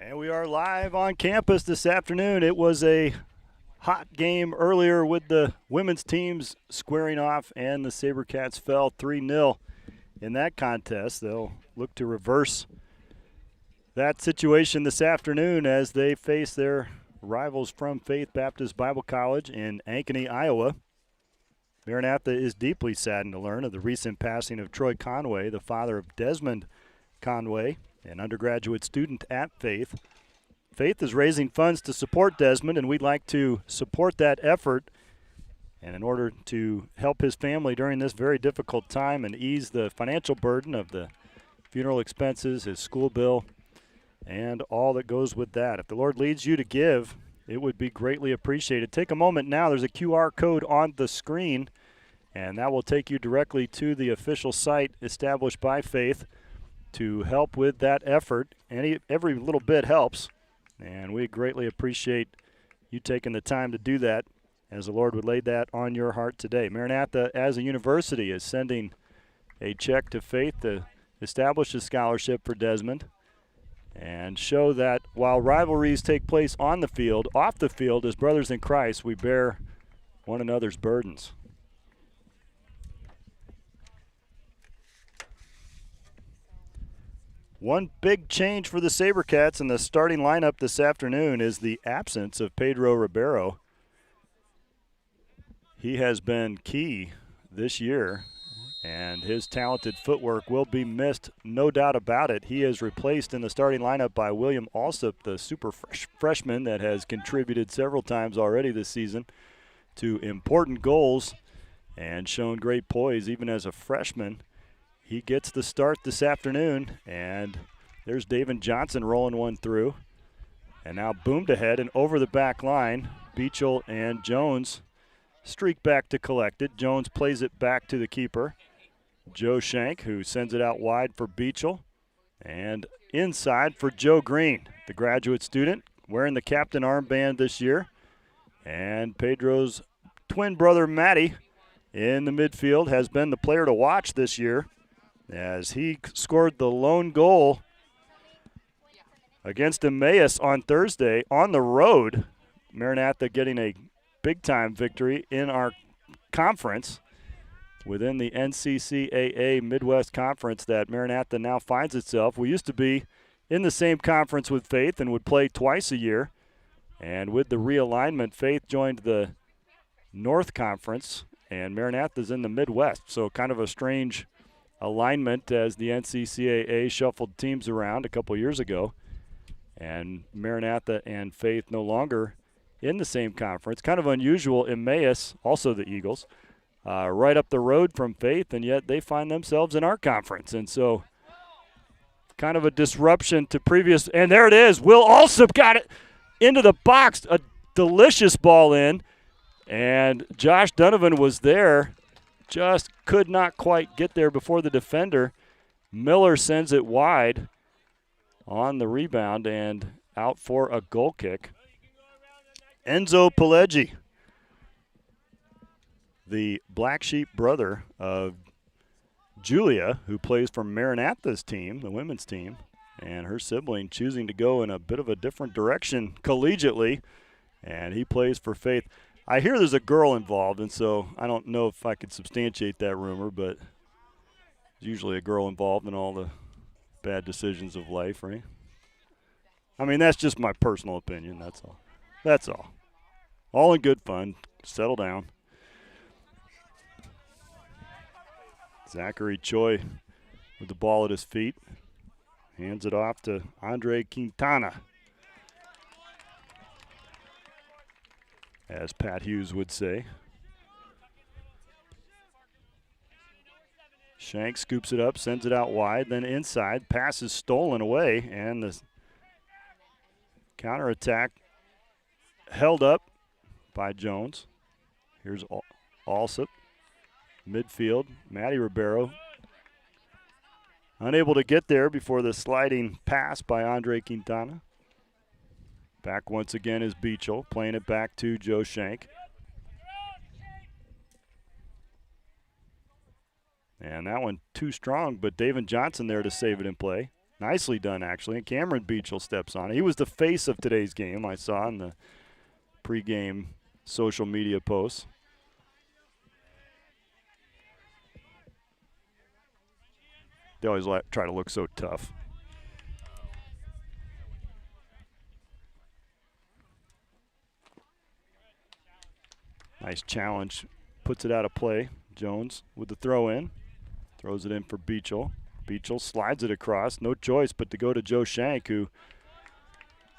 And we are live on campus this afternoon. It was a hot game earlier with the women's teams squaring off, and the SaberCats fell 3-0 in that contest. They'll look to reverse that situation this afternoon as they face their rivals from Faith Baptist Bible College in Ankeny, Iowa. Maranatha is deeply saddened to learn of the recent passing of Troy Conway, the father of Desmond Conway, an undergraduate student at Faith. Faith is raising funds to support Desmond, and we'd like to support that effort. And in order to help his family during this very difficult time and ease the financial burden of the funeral expenses, his school bill, and all that goes with that. If the Lord leads you to give, it would be greatly appreciated. Take a moment now. There's a QR code on the screen, and that will take you directly to the official site established by Faith to help with that effort. Every little bit helps, and we greatly appreciate you taking the time to do that as the Lord would lay that on your heart today. Maranatha, as a university, is sending a check to Faith to establish a scholarship for Desmond and show that while rivalries take place on the field, off the field, as brothers in Christ, we bear one another's burdens. One big change for the SaberCats in the starting lineup this afternoon is the absence of Pedro Ribeiro. He has been key this year, and his talented footwork will be missed, no doubt about it. He is replaced in the starting lineup by William Alsop, the super freshman that has contributed several times already this season to important goals and shown great poise even as a freshman. He gets the start this afternoon, and there's David Johnson rolling one through. And now boomed ahead and over the back line. Beachel and Jones streak back to collect it. Jones plays it back to the keeper, Joe Shank, who sends it out wide for Beachel. And inside for Joe Green, the graduate student, wearing the captain armband this year. And Pedro's twin brother, Matty, in the midfield, has been the player to watch this year, as he scored the lone goal against Emmaus on Thursday on the road. Maranatha getting a big-time victory in our conference within the NCCAA Midwest Conference that Maranatha now finds itself. We used to be in the same conference with Faith and would play twice a year. And with the realignment, Faith joined the North Conference, and Maranatha's in the Midwest. So kind of a strange alignment as the NCCAA shuffled teams around a couple years ago, and Maranatha and Faith no longer in the same conference. Kind of unusual. Emmaus, also the Eagles, right up the road from Faith, and yet they find themselves in our conference. And so kind of a disruption to previous. And there it is. Will Alsop got it into the box. A delicious ball in, and Josh Donovan was there. Just could not quite get there before the defender. Miller sends it wide on the rebound and out for a goal kick. Enzo Pileggi, the black sheep brother of Julia, who plays for Maranatha's team, the women's team, and her sibling choosing to go in a bit of a different direction collegiately, and he plays for Faith. I hear there's a girl involved, and so I don't know if I could substantiate that rumor, but there's usually a girl involved in all the bad decisions of life, right? I mean, that's just my personal opinion, that's all. That's all. All in good fun. Settle down. Zachary Choi with the ball at his feet. Hands it off to Andre Quintana, as Pat Hughes would say. Shank scoops it up, sends it out wide, then inside. Pass is stolen away, and the counterattack held up by Jones. Here's Alsop. Midfield, Matty Ribeiro. Unable to get there before the sliding pass by Andre Quintana. Back once again is Beachel, playing it back to Joe Shank. And that one too strong, but David Johnson there to save it in play. Nicely done, actually. And Cameron Beachel steps on it. He was the face of today's game, I saw in the pregame social media posts. They always try to look so tough. Nice challenge. Puts it out of play. Jones with the throw in. Throws it in for Beachel. Beachel slides it across. No choice but to go to Joe Shank, who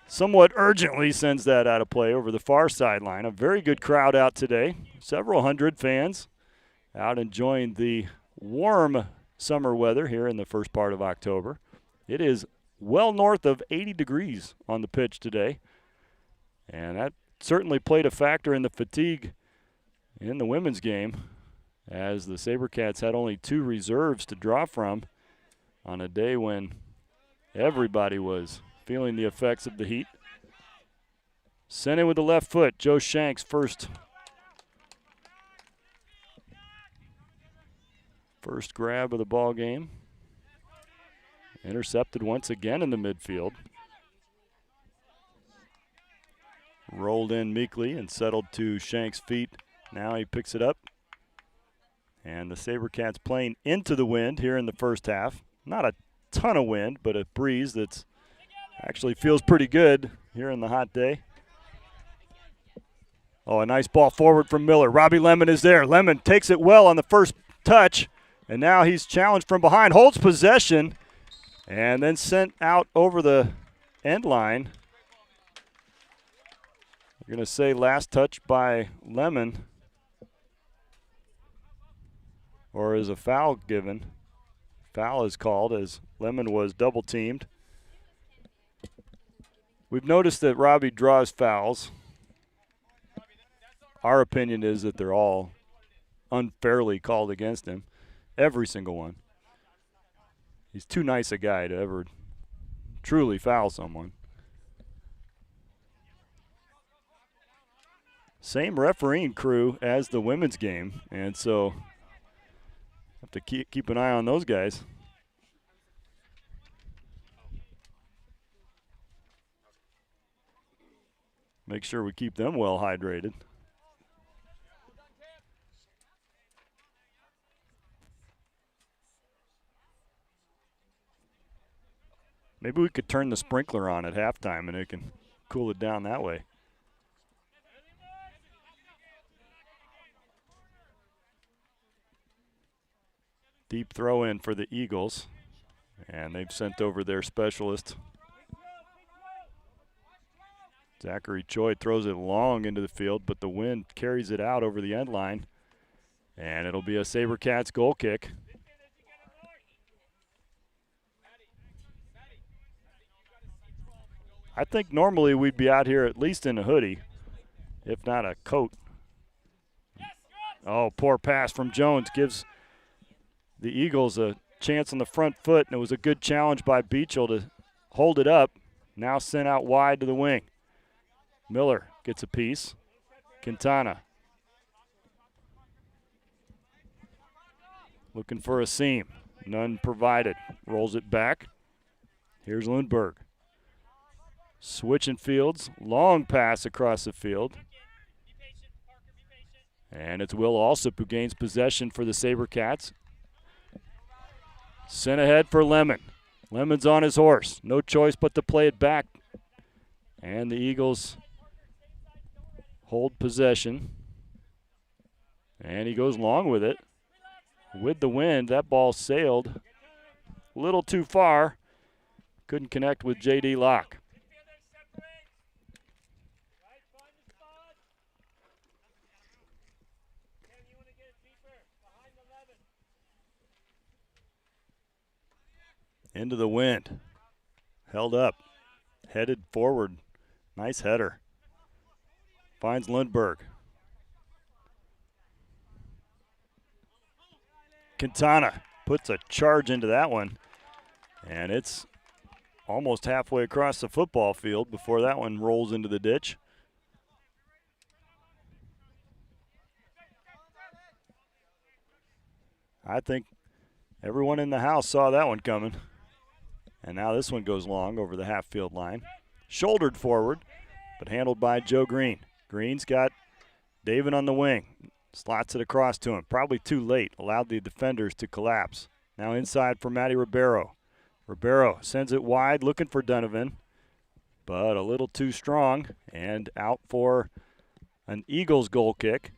somewhat urgently sends that out of play over the far sideline. A very good crowd out today. Several hundred fans out enjoying the warm summer weather here in the first part of October. It is well north of 80 degrees on the pitch today, and that certainly played a factor in the fatigue in the women's game, as the SaberCats had only 2 reserves to draw from on a day when everybody was feeling the effects of the heat. Sent in with the left foot. Joe Shank's first grab of the ball game. Intercepted once again in the midfield. Rolled in meekly and settled to Shank's feet. Now he picks it up. And the SaberCats playing into the wind here in the first half. Not a ton of wind, but a breeze that's actually feels pretty good here in the hot day. Oh, a nice ball forward from Miller. Robbie Lemon is there. Lemon takes it well on the first touch, and now he's challenged from behind, holds possession, and then sent out over the end line. We're going to say last touch by Lemon. Or is a foul given? Foul is called as Lemon was double teamed. We've noticed that Robbie draws fouls. Our opinion is that they're all unfairly called against him. Every single one. He's too nice a guy to ever truly foul someone. Same refereeing crew as the women's game, and so have to keep an eye on those guys. Make sure we keep them well hydrated. Maybe we could turn the sprinkler on at halftime and it can cool it down that way. Deep throw in for the Eagles, and they've sent over their specialist. Zachary Choi throws it long into the field, but the wind carries it out over the end line, and it'll be a SaberCats goal kick. I think normally we'd be out here at least in a hoodie, if not a coat. Oh, poor pass from Jones gives the Eagles a chance on the front foot, and it was a good challenge by Beachel to hold it up. Now sent out wide to the wing. Miller gets a piece. Quintana looking for a seam. None provided. Rolls it back. Here's Lundberg. Switching fields. Long pass across the field. And it's Will Alsop who gains possession for the SaberCats. Sent ahead for Lemon. Lemon's on his horse. No choice but to play it back. And the Eagles hold possession. And he goes long with it. With the wind, that ball sailed a little too far. Couldn't connect with J.D. Locke. Into the wind. Held up. Headed forward. Nice header. Finds Lundberg. Quintana puts a charge into that one. And it's almost halfway across the football field before that one rolls into the ditch. I think everyone in the house saw that one coming. And now this one goes long over the half-field line. Shouldered forward, but handled by Joe Green. Green's got David on the wing. Slots it across to him. Probably too late. Allowed the defenders to collapse. Now inside for Matty Ribeiro. Ribeiro sends it wide, looking for Donovan, but a little too strong, and out for an Eagles goal kick.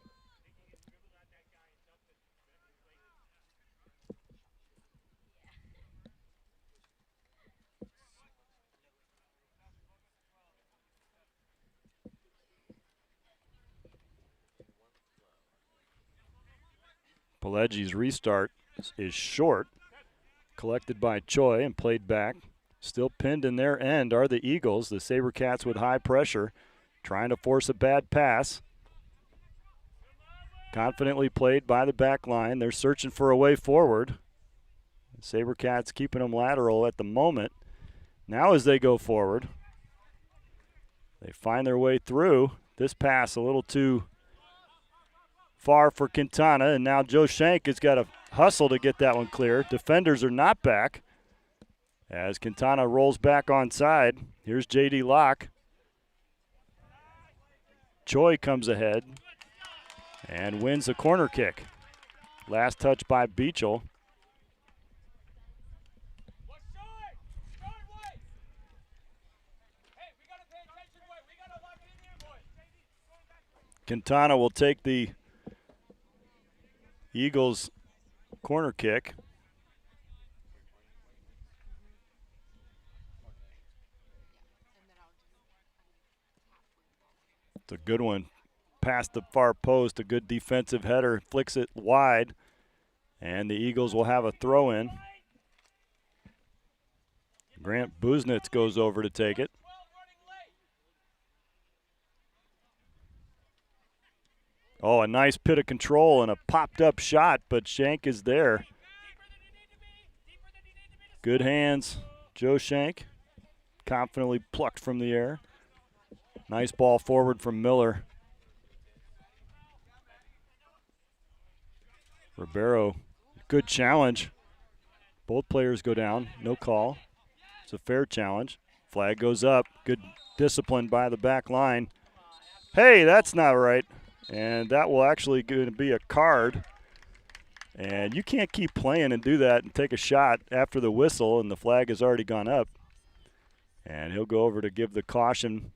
Pileggi's restart is short. Collected by Choi and played back. Still pinned in their end are the Eagles. The SaberCats with high pressure, trying to force a bad pass. Confidently played by the back line. They're searching for a way forward. SaberCats keeping them lateral at the moment. Now as they go forward, they find their way through. This pass a little too far for Quintana, and now Joe Shank has got to hustle to get that one clear. Defenders are not back as Quintana rolls back onside. Here's J.D. Locke. Choi comes ahead and wins the corner kick. Last touch by Beachel. Quintana will take the Eagles corner kick. It's a good one. Past the far post, a good defensive header, flicks it wide, and the Eagles will have a throw-in. Grant Buznitz goes over to take it. Oh, a nice pit of control and a popped-up shot, but Shank is there. Good hands, Joe Shank. Confidently plucked from the air. Nice ball forward from Miller. Ribeiro, good challenge. Both players go down, no call. It's a fair challenge. Flag goes up. Good discipline by the back line. Hey, that's not right. And that will actually going to be a card. And you can't keep playing and do that and take a shot after the whistle, and the flag has already gone up. And he'll go over to give the caution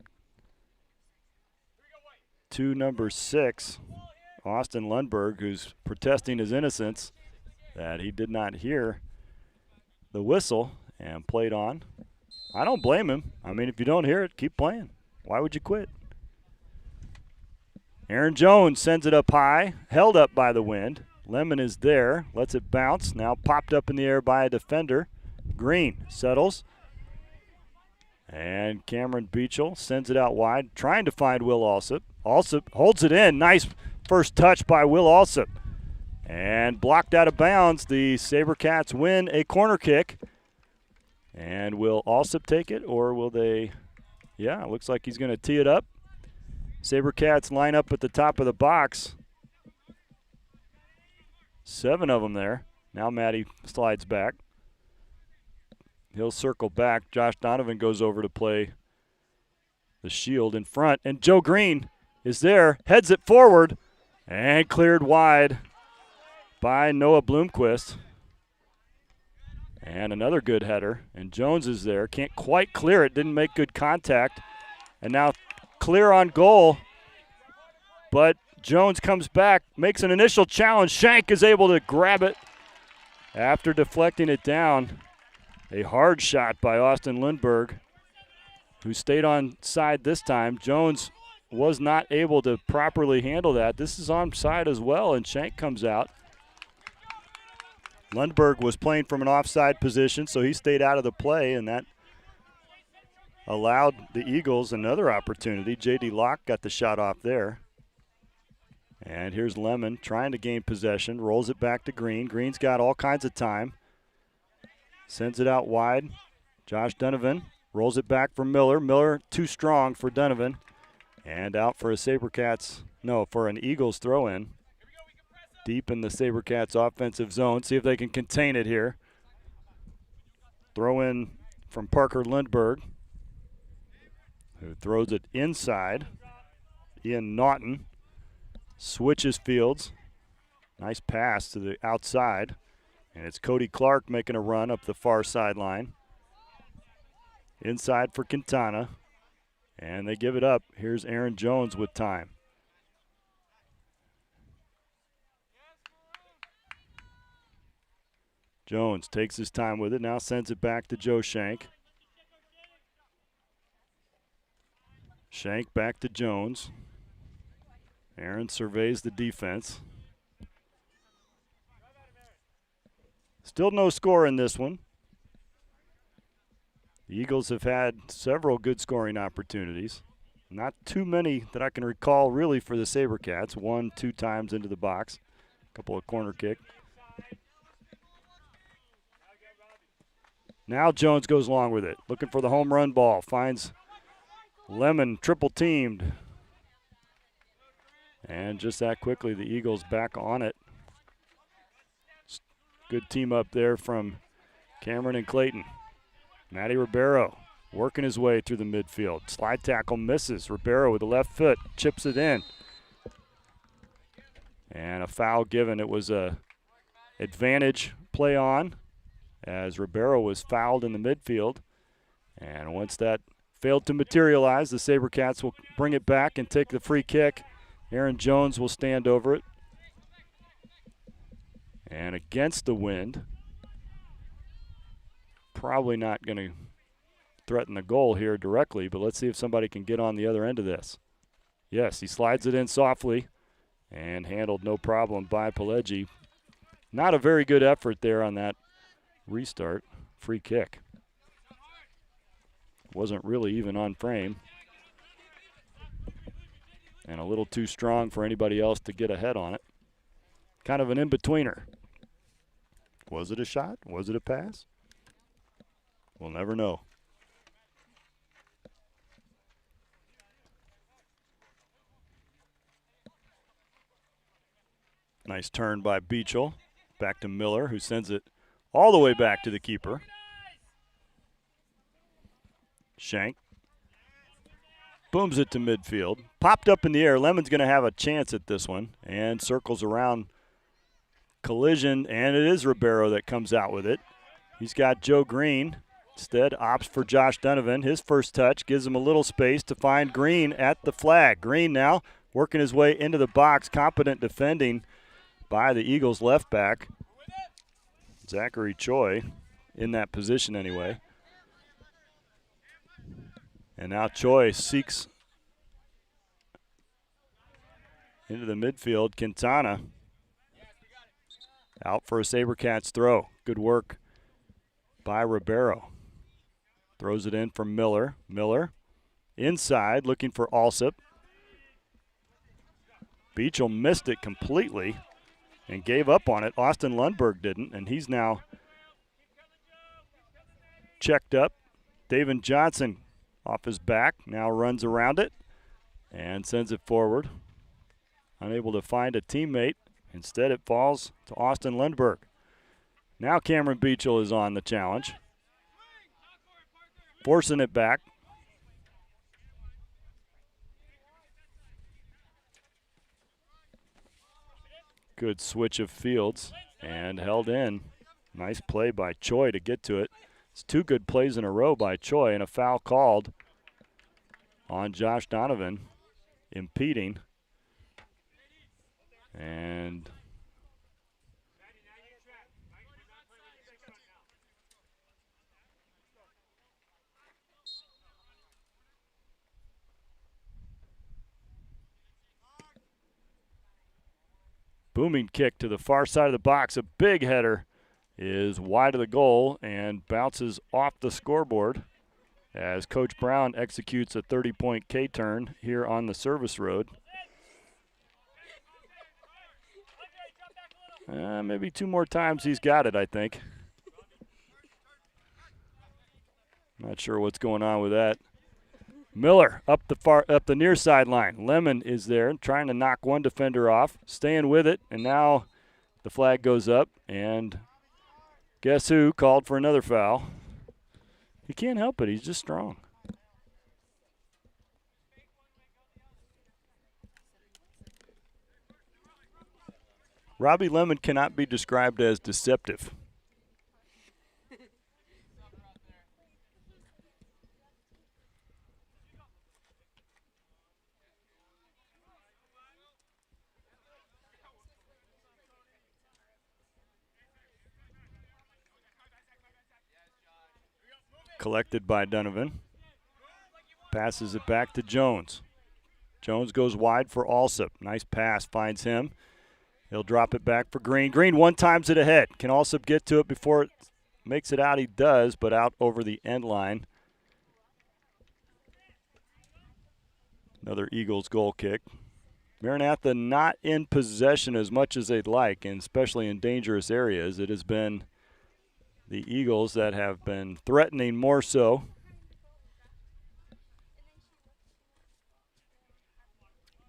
to number 6, Austin Lundberg, who's protesting his innocence that he did not hear the whistle and played on. I don't blame him. I mean, if you don't hear it, keep playing. Why would you quit? Aaron Jones sends it up high, held up by the wind. Lemon is there, lets it bounce, now popped up in the air by a defender. Green settles. And Cameron Beachel sends it out wide, trying to find Will Alsop. Alsop holds it in. Nice first touch by Will Alsop. And blocked out of bounds. The SaberCats win a corner kick. And will Alsop take it, or will they? Yeah, it looks like he's going to tee it up. SaberCats line up at the top of the box. 7 of them there. Now Matty slides back. He'll circle back. Josh Donovan goes over to play the shield in front. And Joe Green is there, heads it forward, and cleared wide by Noah Bloomquist. And another good header. And Jones is there. Can't quite clear it. Didn't make good contact. And now clear on goal. But Jones comes back, makes an initial challenge. Shank is able to grab it after deflecting it down. A hard shot by Austin Lundberg, who stayed on side this time. Jones was not able to properly handle that. This is onside as well, and Shank comes out. Lundberg was playing from an offside position, so he stayed out of the play, and that allowed the Eagles another opportunity. J.D. Locke got the shot off there. And here's Lemon trying to gain possession, rolls it back to Green. Green's got all kinds of time. Sends it out wide. Josh Donovan rolls it back for Miller. Miller too strong for Donovan. And out for a for an Eagles throw-in. Deep in the SaberCats offensive zone. See if they can contain it here. Throw in from Parker Lindbergh, who throws it inside. Ian Naughton switches fields. Nice pass to the outside. And it's Cody Clark making a run up the far sideline. Inside for Quintana. And they give it up. Here's Aaron Jones with time. Jones takes his time with it. Now sends it back to Joe Shank. Shank back to Jones. Aaron surveys the defense. Still no score in this one. The Eagles have had several good scoring opportunities. Not too many that I can recall really for the SaberCats. 1-2 times into the box. A couple of corner kick. Now Jones goes long with it. Looking for the home run ball. Finds Lemon triple teamed. And just that quickly, the Eagles back on it. Good team up there from Cameron and Clayton. Matty Ribeiro working his way through the midfield. Slide tackle misses. Ribeiro with the left foot chips it in. And a foul given. It was a advantage play on as Ribeiro was fouled in the midfield. And once that failed to materialize, the SaberCats will bring it back and take the free kick. Aaron Jones will stand over it. And against the wind, probably not going to threaten the goal here directly, but let's see if somebody can get on the other end of this. Yes, he slides it in softly and handled no problem by Pileggi. Not a very good effort there on that restart. Free kick. Wasn't really even on frame. And a little too strong for anybody else to get ahead on it. Kind of an in-betweener. Was it a shot? Was it a pass? We'll never know. Nice turn by Beachel. Back to Miller, who sends it all the way back to the keeper. Shank booms it to midfield. Popped up in the air. Lemon's going to have a chance at this one and circles around. Collision, and it is Ribeiro that comes out with it. He's got Joe Green. Instead, opts for Josh Donovan. His first touch gives him a little space to find Green at the flag. Green now working his way into the box. Competent defending by the Eagles left back. Zachary Choi in that position anyway. And now Choi seeks into the midfield. Quintana out for a SaberCats throw. Good work by Ribeiro. Throws it in for Miller. Miller inside looking for Alsop. Beachel missed it completely and gave up on it. Austin Lundberg didn't, and he's now checked up. David Johnson off his back, now runs around it and sends it forward. Unable to find a teammate. Instead, it falls to Austin Lundberg. Now Cameron Beachel is on the challenge. Forcing it back. Good switch of fields and held in. Nice play by Choi to get to it. It's two good plays in a row by Choi and a foul called on Josh Donovan, impeding. And booming kick to the far side of the box. A big header is wide of the goal and bounces off the scoreboard as Coach Brown executes a 30-point K-turn here on the service road. Maybe two more times he's got it, I think. Not sure what's going on with that. Miller up the near sideline. Lemon is there trying to knock one defender off, staying with it, and now the flag goes up, and guess who called for another foul? He can't help it. He's just strong. Robbie Lemon cannot be described as deceptive. Collected by Donovan. Passes it back to Jones. Jones goes wide for Alsop. Nice pass, finds him. He'll drop it back for Green. Green one times it ahead. Can Alsop get to it before it makes it out? He does, but out over the end line. Another Eagles goal kick. Maranatha not in possession as much as they'd like, and especially in dangerous areas. It has been the Eagles that have been threatening more so.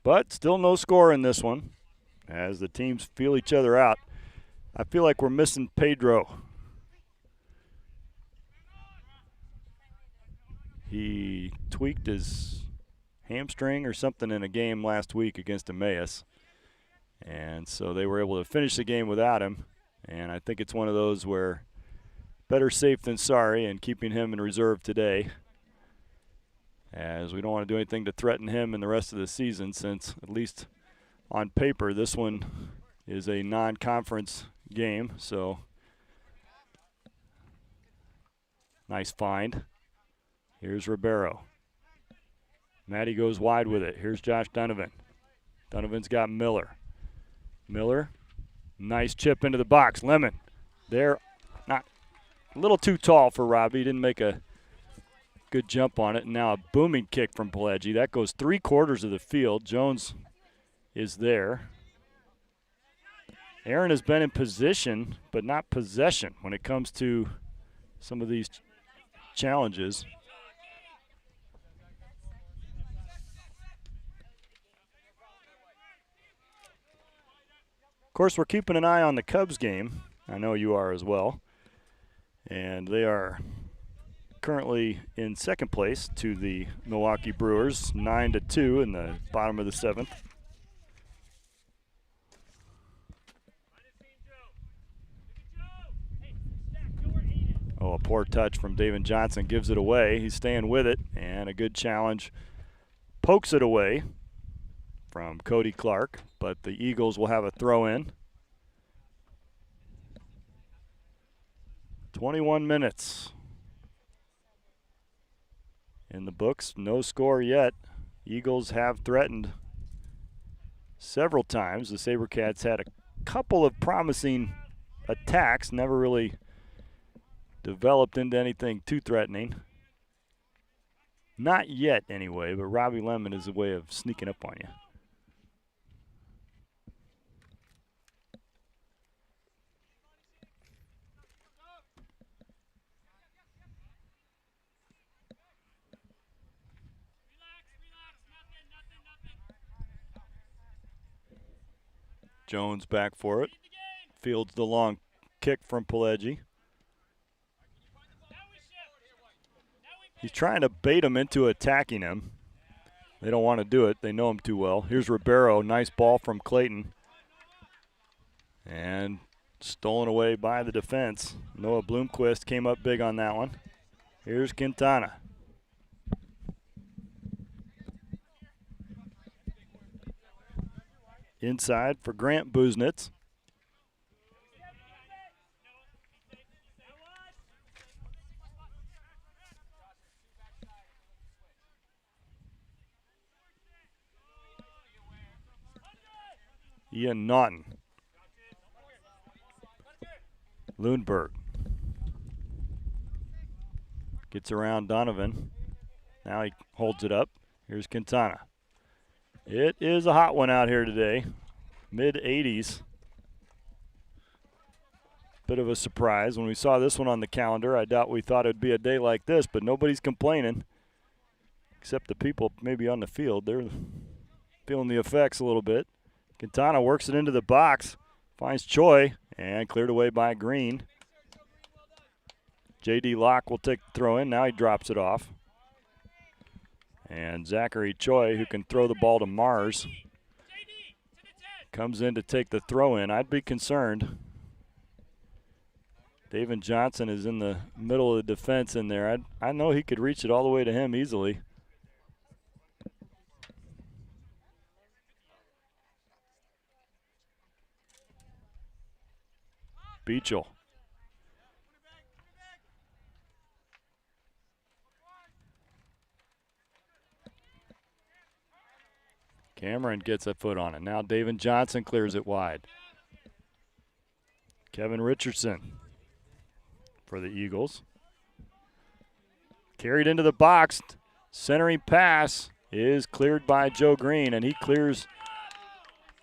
But still no score in this one as the teams feel each other out. I feel like we're missing Pedro. He tweaked his hamstring or something in a game last week against Emmaus. And so they were able to finish the game without him. And I think it's one of those where better safe than sorry, and keeping him in reserve today, as we don't want to do anything to threaten him in the rest of the season, since at least on paper this one is a non-conference game. So nice find. Here's Ribeiro. Matty goes wide with it. Here's Josh Donovan. Donovan's got Miller. Miller, nice chip into the box. Lemon there, not a little too tall for Robbie. Didn't make a good jump on it. And now a booming kick from Pileggi. That goes 3/4 of the field. Jones is there. Aaron has been in position, but not possession when it comes to some of these challenges. Of course, we're keeping an eye on the Cubs game. I know you are as well. And they are currently in second place to the Milwaukee Brewers, 9-2 in the bottom of the 7th. Oh, a poor touch from David Johnson gives it away. He's staying with it, and a good challenge pokes it away from Cody Clark, but the Eagles will have a throw-in. 21 minutes in the books. No score yet. Eagles have threatened several times. The SaberCats had a couple of promising attacks, never really developed into anything too threatening. Not yet, anyway, but Robbie Lemon is a way of sneaking up on you. Jones back for it. Fields the long kick from Pileggi. He's trying to bait him into attacking him. They don't want to do it. They know him too well. Here's Ribeiro. Nice ball from Clayton. And stolen away by the defense. Noah Bloomquist came up big on that one. Here's Quintana. Inside for Grant Buznitz. Ian Naughton. Lundberg. Gets around Donovan. Now he holds it up. Here's Quintana. It is a hot one out here today. Mid-80s. Bit of a surprise. When we saw this one on the calendar, I doubt we thought it would be a day like this, but nobody's complaining. Except the people maybe on the field. They're feeling the effects a little bit. Quintana works it into the box. Finds Choi and cleared away by Green. J.D. Locke will take the throw in. Now he drops it off. And Zachary Choi, who can throw the ball to Mars, comes in to take the throw in. I'd be concerned. David Johnson is in the middle of the defense in there. I know he could reach it all the way to him easily. Beachel. Cameron gets a foot on it. Now David Johnson clears it wide. Kevin Richardson for the Eagles. Carried into the box. Centering pass is cleared by Joe Green, and he clears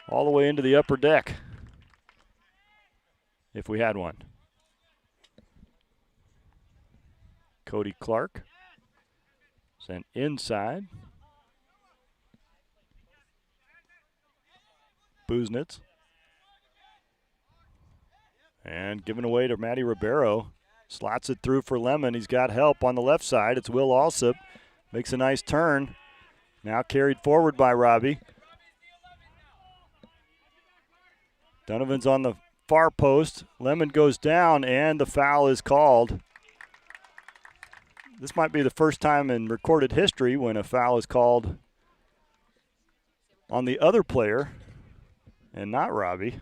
all the way into the upper deck, if we had one. Cody Clark sent inside. Buznitz. And given away to Matty Ribeiro. Slots it through for Lemon. He's got help on the left side. It's Will Alsop. Makes a nice turn. Now carried forward by Robbie. Donovan's on the far post. Lemon goes down, and the foul is called. This might be the first time in recorded history when a foul is called on the other player and not Robbie.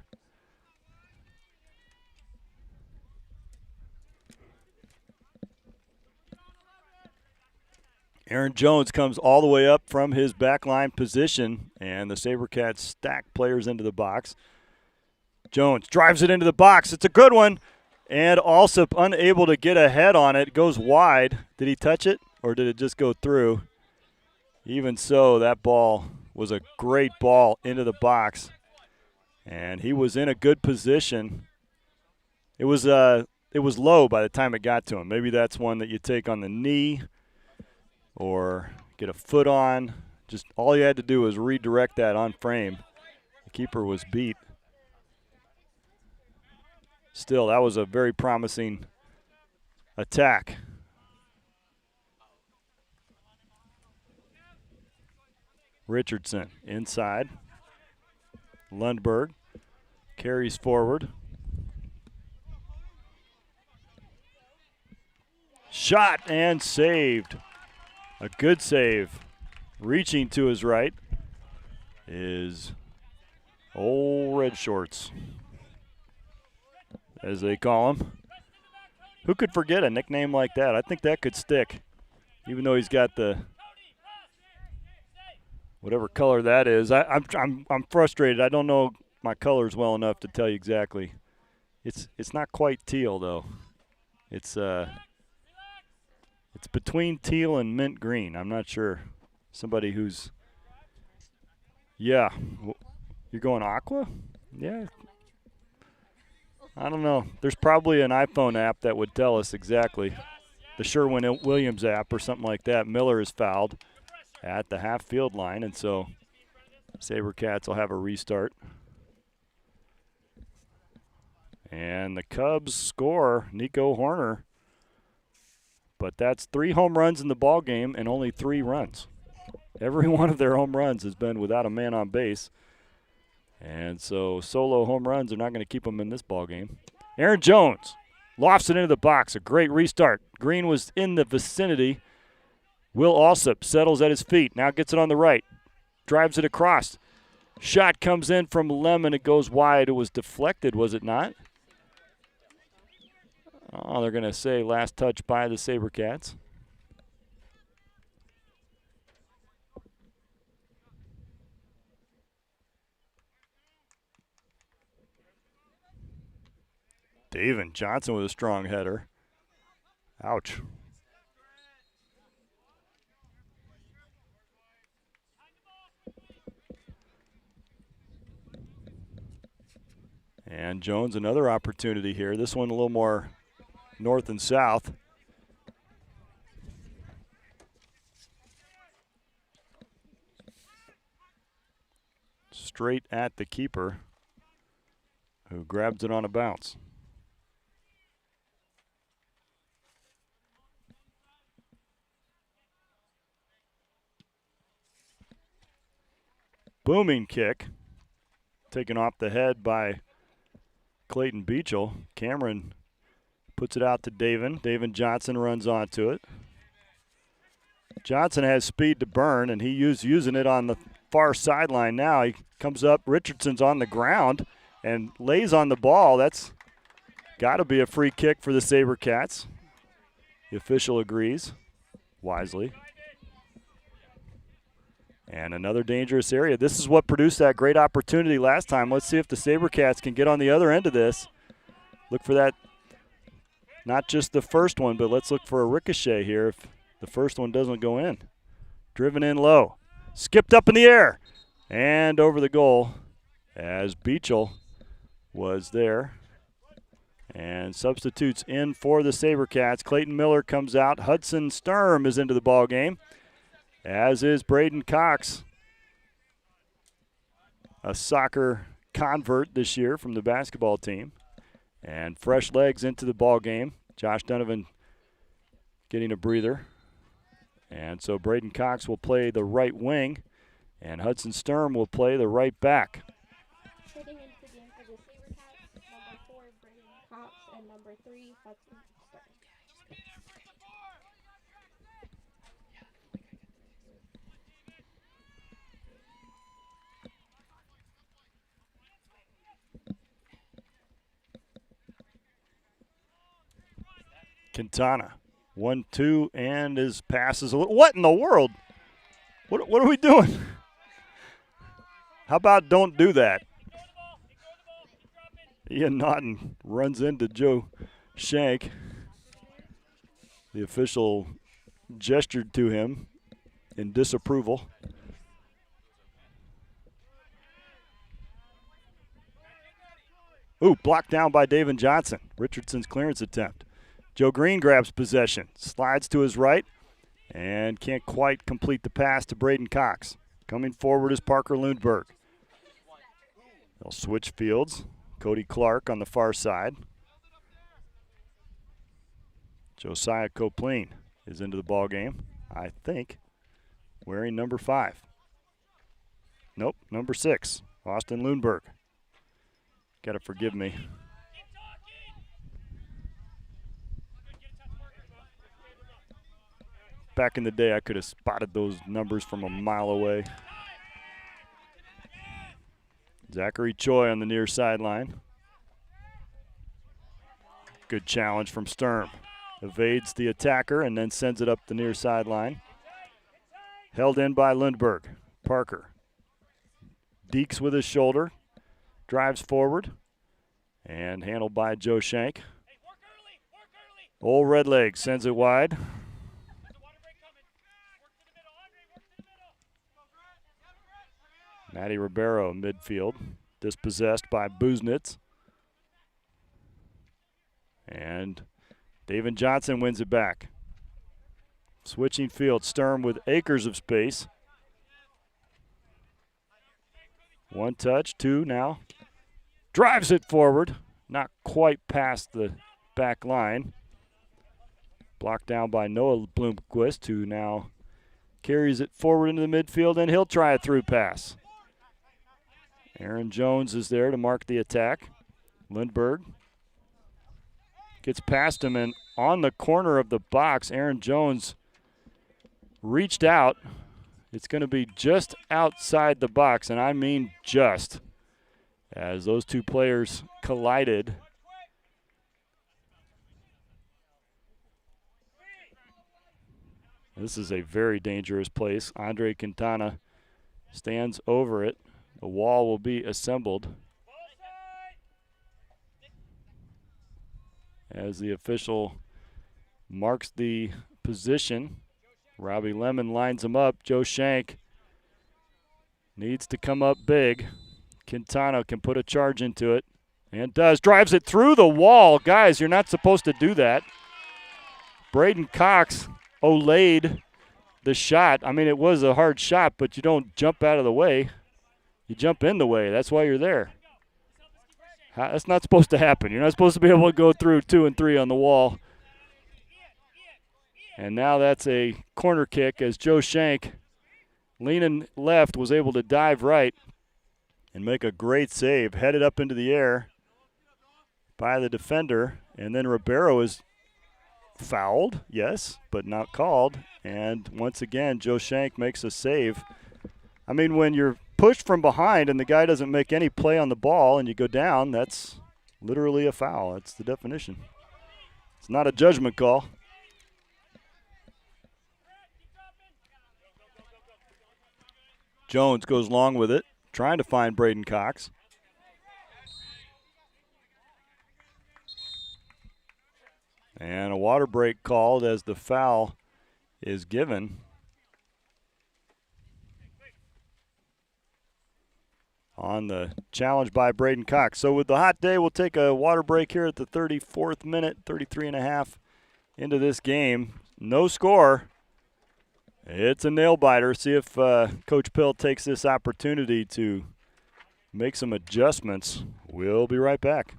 Aaron Jones comes all the way up from his backline position, and the SaberCats stack players into the box. Jones drives it into the box. It's a good one, and Alsop unable to get ahead on it. Goes wide. Did he touch it, or did it just go through? Even so, that ball was a great ball into the box, and he was in a good position. It was low by the time it got to him. Maybe that's one that you take on the knee or get a foot on. Just all you had to do was redirect that on frame. The keeper was beat. Still, that was a very promising attack. Richardson inside. Lundberg carries forward. Shot and saved. A good save. Reaching to his right is old Red Shorts, as they call him. Who could forget a nickname like that? I think that could stick, even though he's got the whatever color that is. I'm frustrated. I don't know my colors well enough to tell you exactly. It's not quite teal though. It's between teal and mint green. I'm not sure. Somebody who's, yeah. You're going aqua? Yeah. I don't know. There's probably an iPhone app that would tell us exactly. The Sherwin-Williams app or something like that. Miller is fouled at the half-field line, and so SaberCats will have a restart. And the Cubs score Nico Horner. But that's 3 home runs in the ball game and only 3 runs. Every one of their home runs has been without a man on base. And so solo home runs are not going to keep them in this ball game. Aaron Jones lofts it into the box. A great restart. Green was in the vicinity. Will Alsop settles at his feet. Now gets it on the right. Drives it across. Shot comes in from Lemon. It goes wide. It was deflected, was it not? Oh, they're going to say last touch by the SaberCats. David Johnson with a strong header. Ouch. And Jones, another opportunity here. This one a little more north and south. Straight at the keeper, who grabs it on a bounce. Booming kick. Taken off the head by Clayton Beachel. Cameron puts it out to Davin. Davin Johnson runs onto it. Johnson has speed to burn, and he's using it on the far sideline now. He comes up. Richardson's on the ground and lays on the ball. That's got to be a free kick for the SaberCats. The official agrees wisely. And another dangerous area. This is what produced that great opportunity last time. Let's see if the SaberCats can get on the other end of this. Look for that, not just the first one, but let's look for a ricochet here if the first one doesn't go in. Driven in low. Skipped up in the air. And over the goal as Beachel was there. And substitutes in for the SaberCats. Clayton Miller comes out. Hudson Sturm is into the ball game, as is Braden Cox, a soccer convert this year from the basketball team. And fresh legs into the ball game. Josh Donovan getting a breather. And so Braden Cox will play the right wing, and Hudson Sturm will play the right back. Sitting into the game for the SaberCats, number 4, Braden Cox, and number 3, Hudson Sturm. Quintana, 1-2, and his pass is a little. What in the world? What are we doing? How about don't do that? Ian Naughton runs into Joe Shank. The official gestured to him in disapproval. Ooh, blocked down by Davin Johnson. Richardson's clearance attempt. Joe Green grabs possession, slides to his right, and can't quite complete the pass to Braden Cox. Coming forward is Parker Lundberg. They'll switch fields. Cody Clark on the far side. Josiah Copleen is into the ball game, I think, wearing number 5. Nope, number 6, Austin Lundberg. Got to forgive me. Back in the day, I could have spotted those numbers from a mile away. Zachary Choi on the near sideline. Good challenge from Sturm. Evades the attacker and then sends it up the near sideline. Held in by Lundberg. Parker. Deeks with his shoulder. Drives forward. And handled by Joe Shank. Old Redleg sends it wide. Matty Ribeiro midfield, dispossessed by Buznitz. And Davin Johnson wins it back. Switching field, Sturm with acres of space. One touch, 2 now. Drives it forward, not quite past the back line. Blocked down by Noah Bloomquist, who now carries it forward into the midfield, and he'll try a through pass. Aaron Jones is there to mark the attack. Lundberg gets past him, and on the corner of the box, Aaron Jones reached out. It's going to be just outside the box, and I mean just, as those two players collided. This is a very dangerous place. Andre Quintana stands over it. The wall will be assembled as the official marks the position. Robbie Lemon lines him up. Joe Shank needs to come up big. Quintana can put a charge into it, and does. Drives it through the wall. Guys, you're not supposed to do that. Braden Cox olayed the shot. I mean, it was a hard shot, but you don't jump out of the way. You jump in the way. That's why you're there. That's not supposed to happen. You're not supposed to be able to go through 2 and 3 on the wall. And now that's a corner kick as Joe Shank leaning left, was able to dive right and make a great save. Headed up into the air by the defender, and then Ribeiro is fouled, yes, but not called. And once again, Joe Shank makes a save. I mean, when you're pushed from behind and the guy doesn't make any play on the ball and you go down, that's literally a foul. That's the definition. It's not a judgment call. Jones goes long with it, trying to find Braden Cox. And a water break called as the foul is given on the challenge by Braden Cox. So with the hot day, we'll take a water break here at the 34th minute, 33 and a half into this game. No score. It's a nail biter. See if Coach Pill takes this opportunity to make some adjustments. We'll be right back.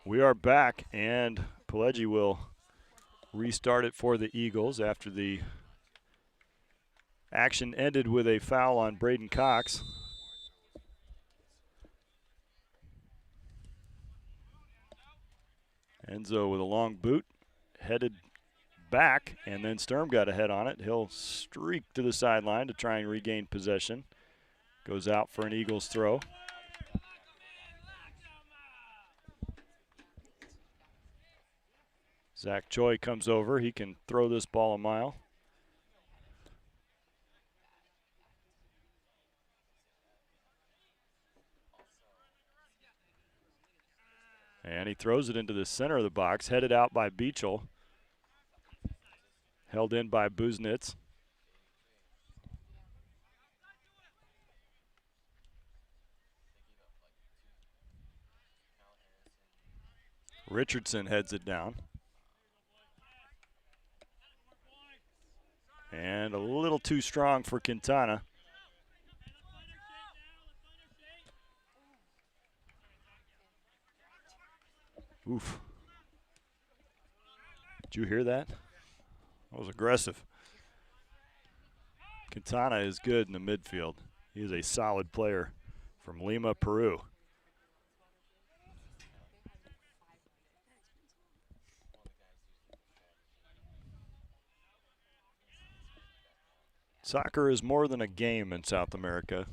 We are back, and Pileggi will restart it for the Eagles after the action ended with a foul on Braden Cox. Enzo with a long boot, headed back, and then Sturm got a head on it. He'll streak to the sideline to try and regain possession. Goes out for an Eagles throw. Zach Choi comes over. He can throw this ball a mile. And he throws it into the center of the box, headed out by Beachel. Held in by Buznitz. Richardson heads it down. And a little too strong for Quintana. Oof. Did you hear that? That was aggressive. Quintana is good in the midfield. He is a solid player from Lima, Peru. Soccer is more than a game in South America.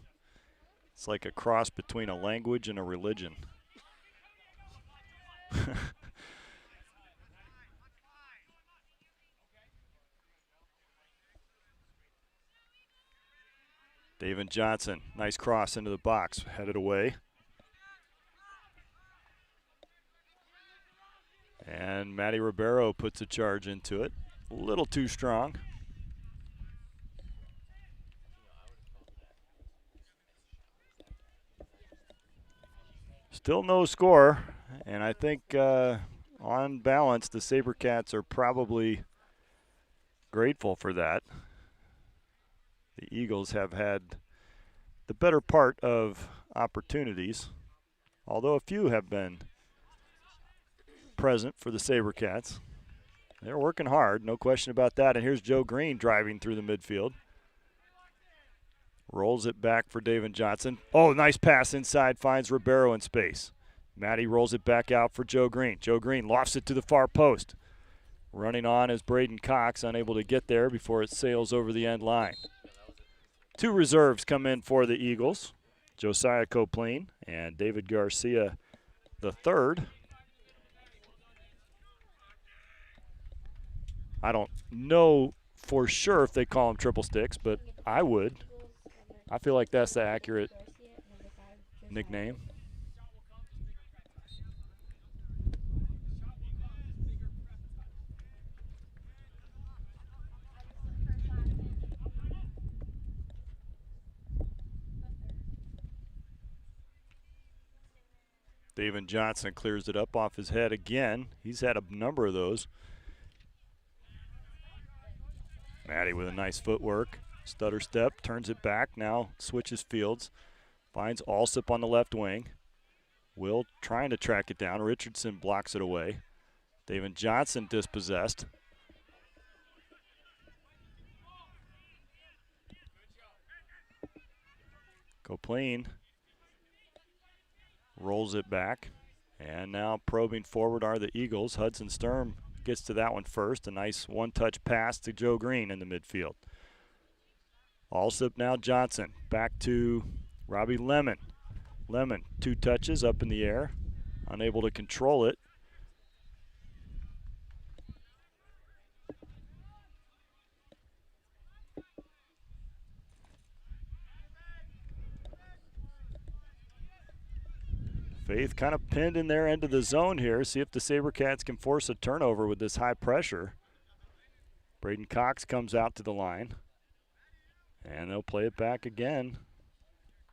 It's like a cross between a language and a religion. David Johnson, nice cross into the box, headed away. And Matty Ribeiro puts a charge into it. A little too strong. Still no score, and I think on balance the SaberCats are probably grateful for that. The Eagles have had the better part of opportunities, although a few have been present for the SaberCats. They're working hard, no question about that. And here's Joe Green driving through the midfield. Rolls it back for David Johnson. Oh, nice pass inside, finds Ribeiro in space. Maddie rolls it back out for Joe Green. Joe Green lofts it to the far post. Running on is Braden Cox, unable to get there before it sails over the end line. 2 reserves come in for the Eagles. Josiah Copleen and David Garcia the third. I don't know for sure if they call them triple sticks, but I would. I feel like that's the accurate nickname. David Johnson clears it up off his head again. He's had a number of those. Maddie with a nice footwork. Stutter step, turns it back, now switches fields. Finds Alsop on the left wing. Will trying to track it down. Richardson blocks it away. David Johnson dispossessed. Copleen rolls it back. And now probing forward are the Eagles. Hudson Sturm gets to that one first. A nice one-touch pass to Joe Green in the midfield. Alsop now Johnson. Back to Robbie Lemon. Lemon, 2 touches up in the air. Unable to control it. Faith kind of pinned in their end of the zone here. See if the SaberCats can force a turnover with this high pressure. Braden Cox comes out to the line. And they'll play it back again.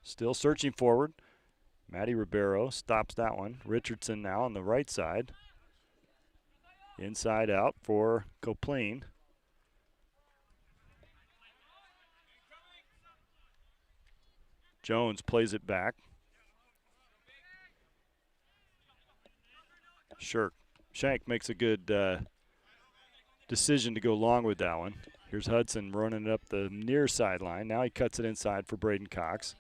Still searching forward. Maddie Ribeiro stops that one. Richardson now on the right side. Inside out for Copleen. Jones plays it back. Shank makes a good decision to go long with that one. Here's Hudson running it up the near sideline. Now he cuts it inside for Braden Cox.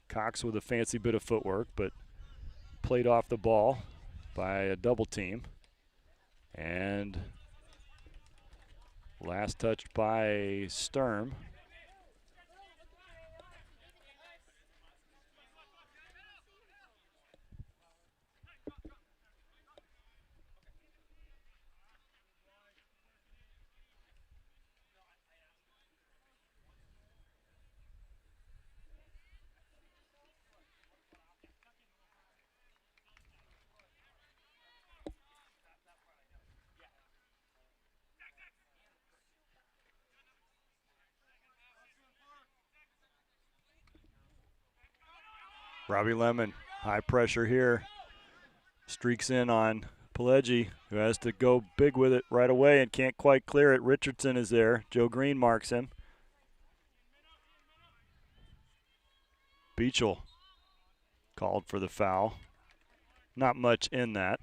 Cox with a fancy bit of footwork, but played off the ball by a double team. And last touch by Sturm. Robbie Lemon, high pressure here. Streaks in on Pileggi, who has to go big with it right away and can't quite clear it. Richardson is there. Joe Green marks him. Beachel called for the foul. Not much in that.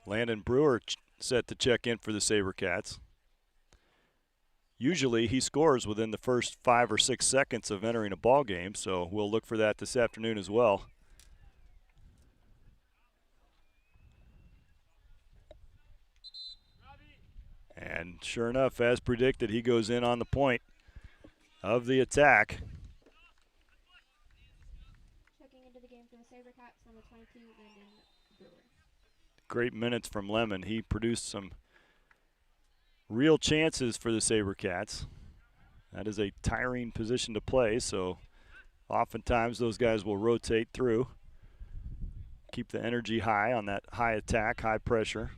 Landon Brewer set to check in for the SaberCats. Usually he scores within the first 5 or 6 seconds of entering a ball game, so we'll look for that this afternoon as well. And sure enough, as predicted, he goes in on the point of the attack. Checking into the game for the SaberCats, number 22, Landon Brewer. Great minutes from Lemon. He produced some real chances for the SaberCats. That is a tiring position to play, so oftentimes those guys will rotate through. Keep the energy high on that high attack, high pressure.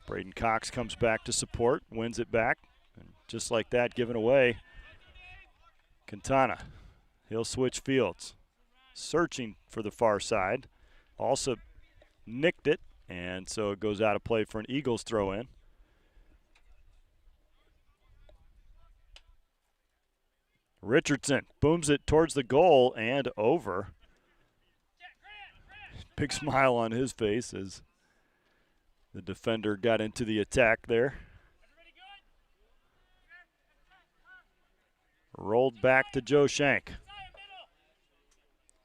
Braden Cox comes back to support, wins it back. And just like that, given away. Quintana, he'll switch fields. Searching for the far side. Also nicked it, and so it goes out of play for an Eagles throw in. Richardson booms it towards the goal and over. Big smile on his face as the defender got into the attack there. Rolled back to Joe Shank.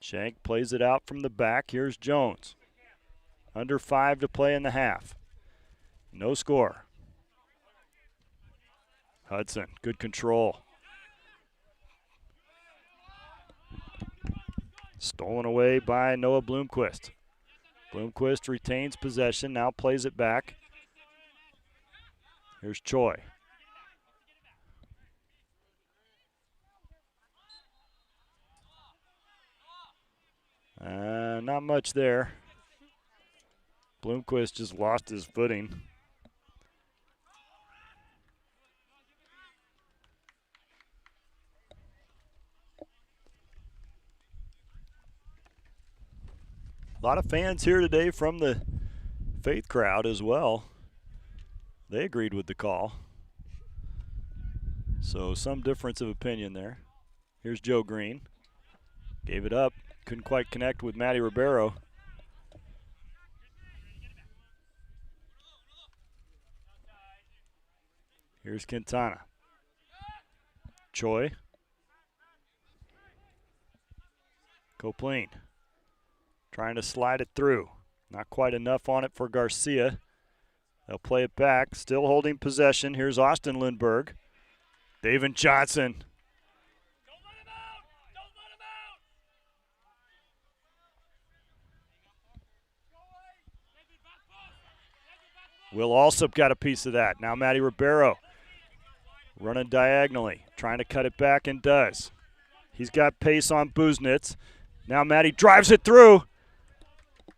Shank plays it out from the back. Here's Jones. Under 5 to play in the half. No score. Hudson, good control. Stolen away by Noah Bloomquist. Bloomquist retains possession, now plays it back. Here's Choi. Not much there. Bloomquist just lost his footing. A lot of fans here today from the Faith crowd as well. They agreed with the call. So some difference of opinion there. Here's Joe Green. Gave it up. Couldn't quite connect with Matty Ribeiro. Here's Quintana. Choi. Copleen. Trying to slide it through. Not quite enough on it for Garcia. They'll play it back. Still holding possession. Here's Austin Lindbergh. David Johnson. Will Alsop got a piece of that. Now Matty Ribeiro running diagonally, trying to cut it back and does. He's got pace on Buznitz. Now Matty drives it through.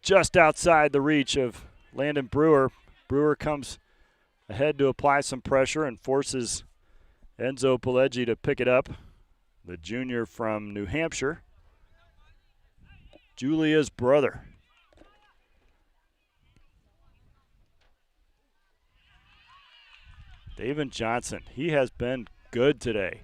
Just outside the reach of Landon Brewer. Brewer comes ahead to apply some pressure and forces Enzo Pileggi to pick it up. The junior from New Hampshire. Julia's brother. David Johnson, he has been good today.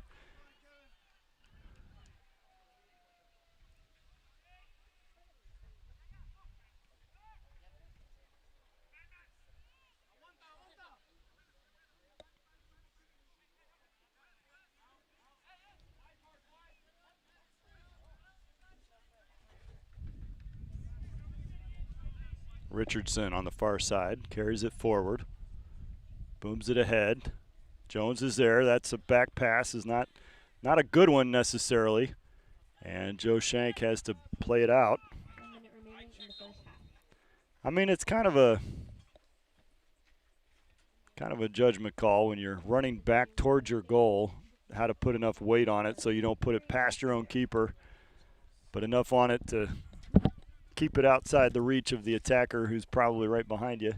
Richardson on the far side, carries it forward. Booms it ahead. Jones is there. That's a back pass. Is not a good one necessarily. And Joe Shank has to play it out. 1 minute remaining in the first half. I mean, it's kind of a judgment call when you're running back towards your goal, how to put enough weight on it so you don't put it past your own keeper, but enough on it to keep it outside the reach of the attacker who's probably right behind you.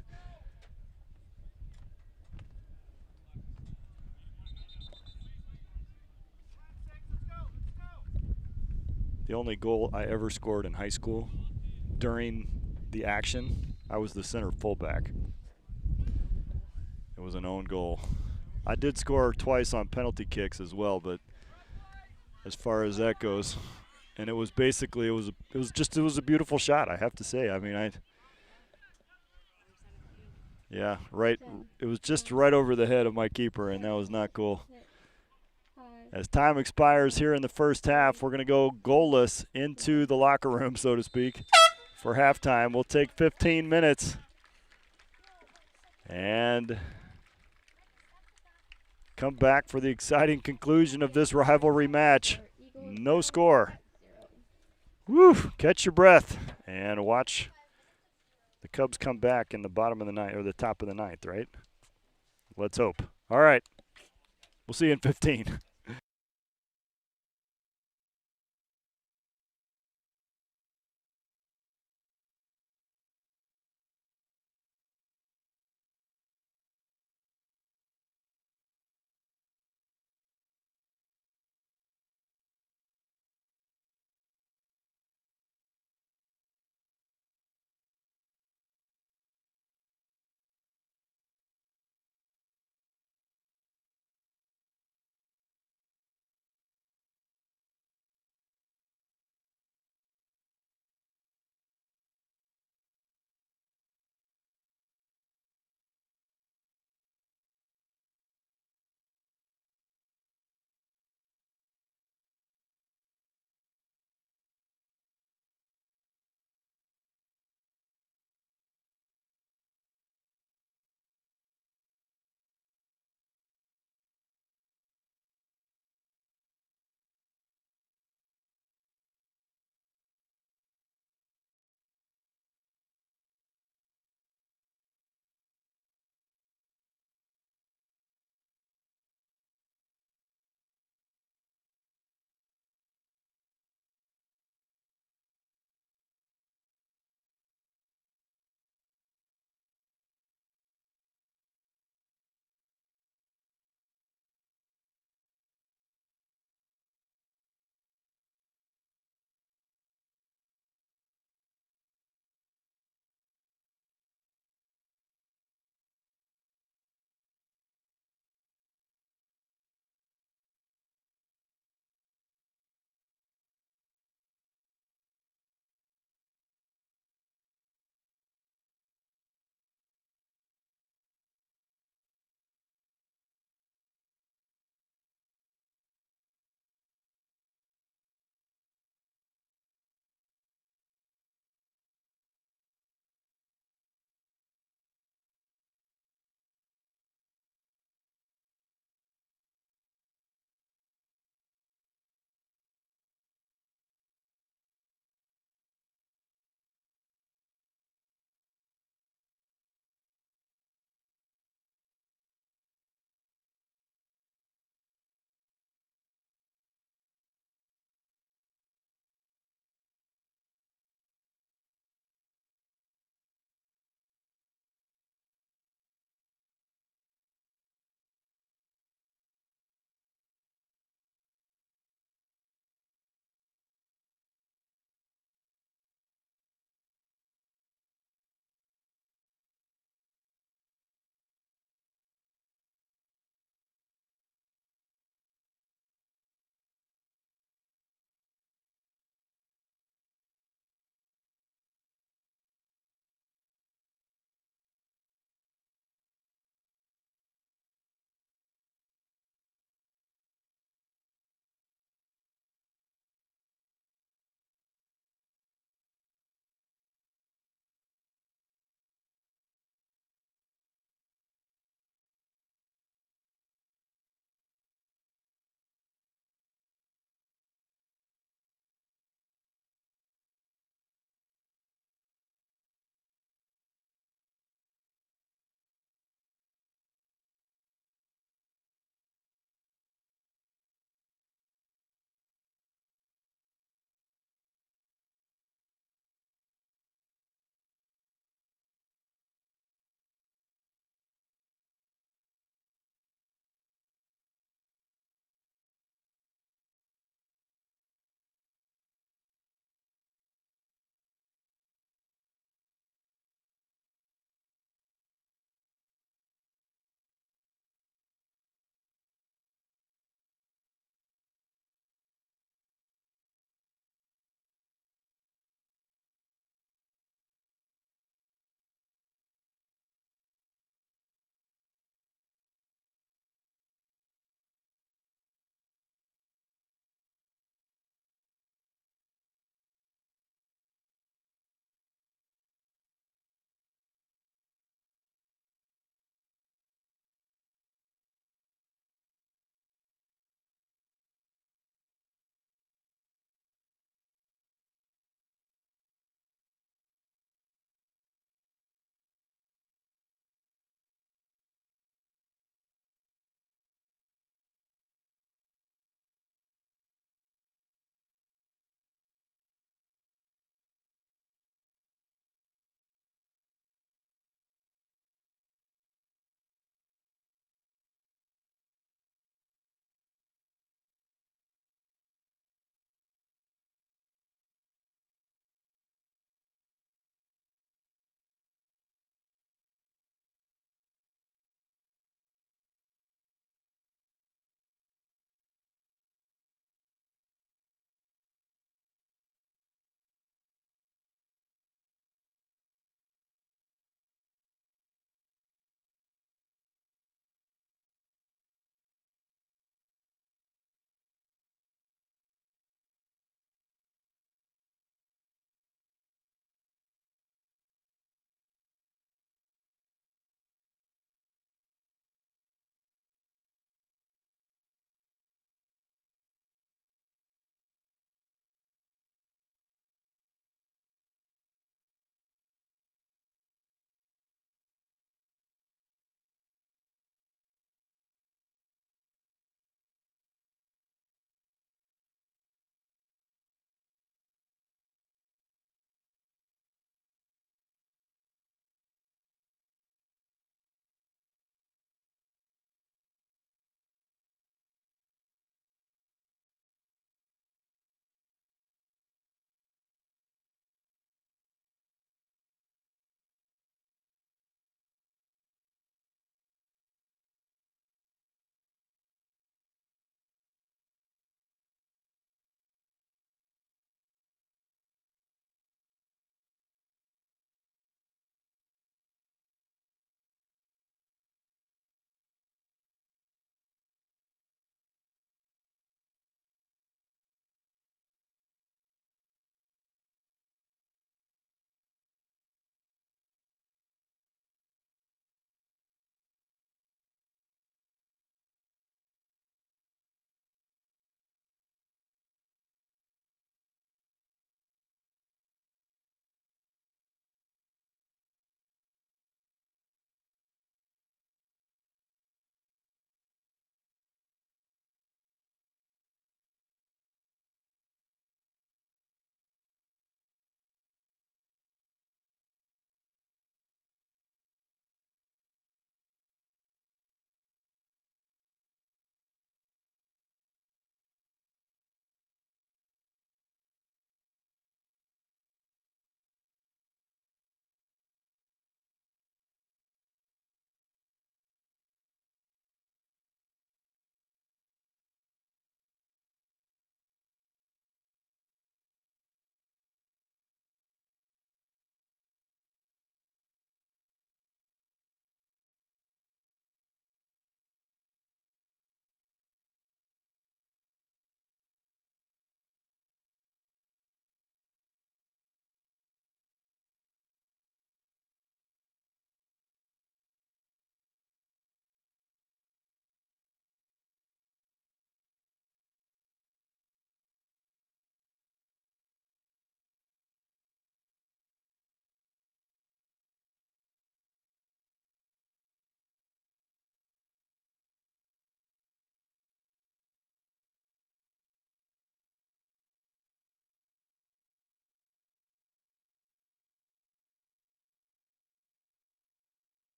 The only goal I ever scored in high school during the action, I was the center fullback. It was an own goal. I did score twice on penalty kicks as well, but as far as that goes, and it was basically it was a beautiful shot, I have to say. I mean, right. It was just right over the head of my keeper, and that was not cool. As time expires here in the first half, we're going to go goalless into the locker room, so to speak, for halftime. We'll take 15 minutes and come back for the exciting conclusion of this rivalry match. No score. Woo! Catch your breath and watch the Cubs come back in the bottom of the ninth, or the top of the ninth, right? Let's hope. All right. We'll see you in 15.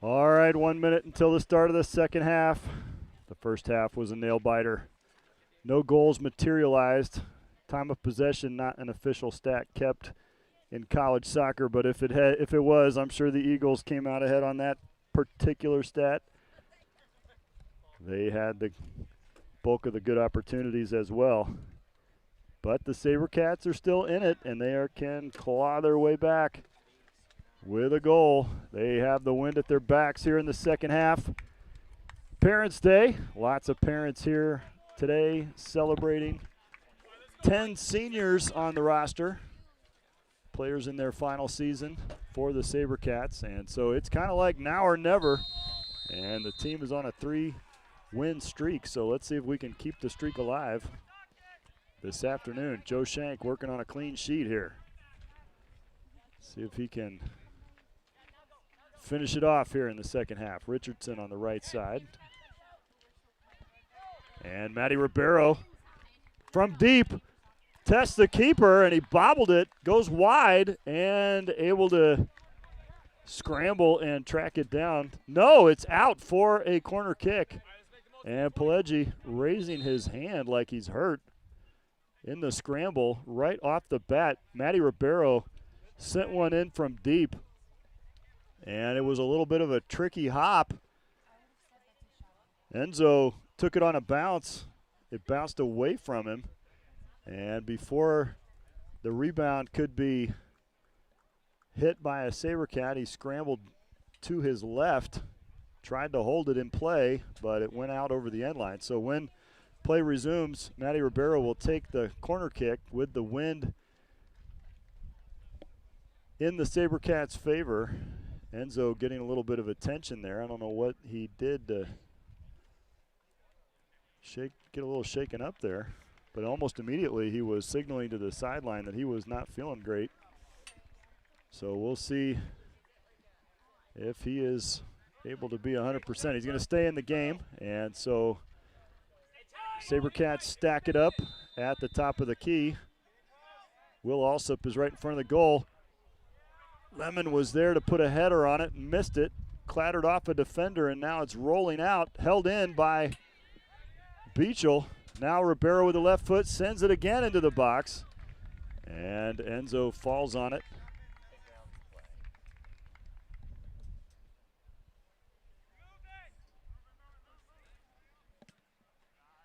All right, 1 minute until the start of the second half. The first half was a nail-biter. No goals materialized. Time of possession, not an official stat kept in college soccer, but if it was, I'm sure the Eagles came out ahead on that particular stat. They had the bulk of the good opportunities as well. But the SaberCats are still in it, and they can claw their way back with a goal. They have the wind at their backs here in the second half. Parents' Day. Lots of parents here today celebrating. 10 seniors on the roster. Players in their final season for the SaberCats. And so it's kind of like now or never. And the team is on a 3-win streak. So let's see if we can keep the streak alive this afternoon. Joe Shank working on a clean sheet here. See if he can finish it off here in the second half. Richardson on the right side. And Matty Ribeiro from deep tests the keeper, and he bobbled it, goes wide, and able to scramble and track it down. No, it's out for a corner kick. And Pileggi raising his hand like he's hurt in the scramble right off the bat. Matty Ribeiro sent one in from deep, and it was a little bit of a tricky hop. Enzo took it on a bounce. It bounced away from him, and before the rebound could be hit by a SaberCat, he scrambled to his left, tried to hold it in play, but it went out over the end line. So when play resumes, Matty Ribeiro will take the corner kick with the wind in the SaberCats' favor. Enzo getting a little bit of attention there. I don't know what he did to get a little shaken up there, but almost immediately he was signaling to the sideline that he was not feeling great. So we'll see if he is able to be 100%. He's going to stay in the game, and so SaberCats stack it up at the top of the key. Will Alsup is right in front of the goal. Lemon was there to put a header on it and missed it, clattered off a defender, and now it's rolling out, held in by Beachel. Now Ribeiro with the left foot sends it again into the box, and Enzo falls on it.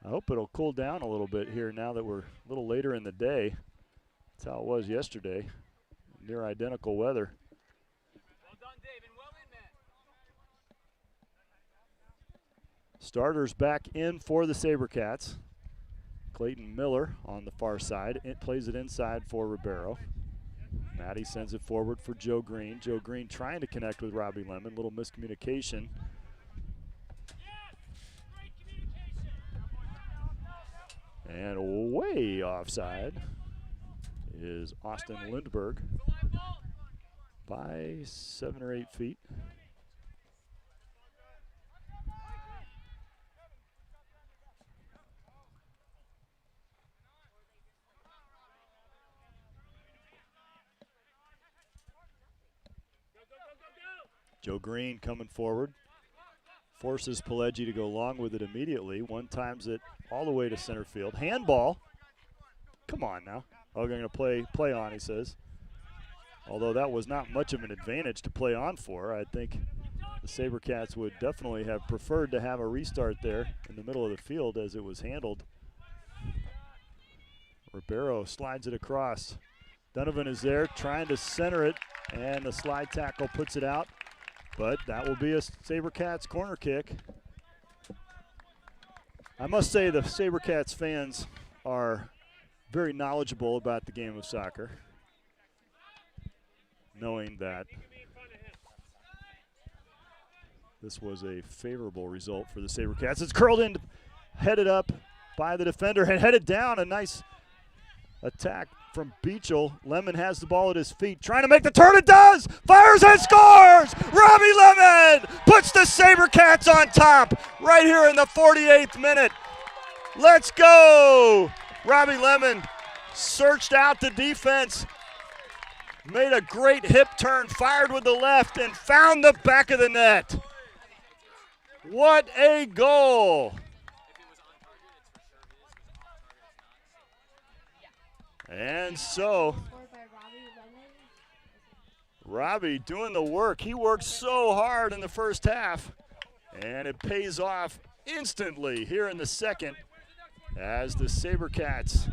I hope it'll cool down a little bit here now that we're a little later in the day. That's how it was yesterday. Near identical weather. Well done, David. Well in, man. Starters back in for the SaberCats. Clayton Miller on the far side. It plays it inside for Ribeiro. Matty sends it forward for Joe Green. Joe Green trying to connect with Robbie Lemon. Little miscommunication. And way offside is Austin Lindberg by 7 or 8 feet. Joe Green coming forward. Forces Pileggi to go long with it immediately. One times it all the way to center field. Handball. Come on now. Oh, they're going to play on, he says. Although that was not much of an advantage to play on for. I think the SaberCats would definitely have preferred to have a restart there in the middle of the field as it was handled. Ribeiro slides it across. Donovan is there trying to center it, and the slide tackle puts it out. But that will be a SaberCats corner kick. I must say the SaberCats fans are very knowledgeable about the game of soccer, knowing that this was a favorable result for the SaberCats. It's curled in, headed up by the defender, and headed down. A nice attack from Beachel. Lemon has the ball at his feet, trying to make the turn. It does! Fires and scores! Robbie Lemon puts the SaberCats on top right here in the 48th minute. Let's go! Robbie Lemon searched out the defense, Made a great hip turn, fired with the left, and found the back of the net. What a goal! And so, Scored by Robbie Lemon. Robbie doing the work. He worked so hard in the first half, and it pays off instantly here in the second as the SaberCats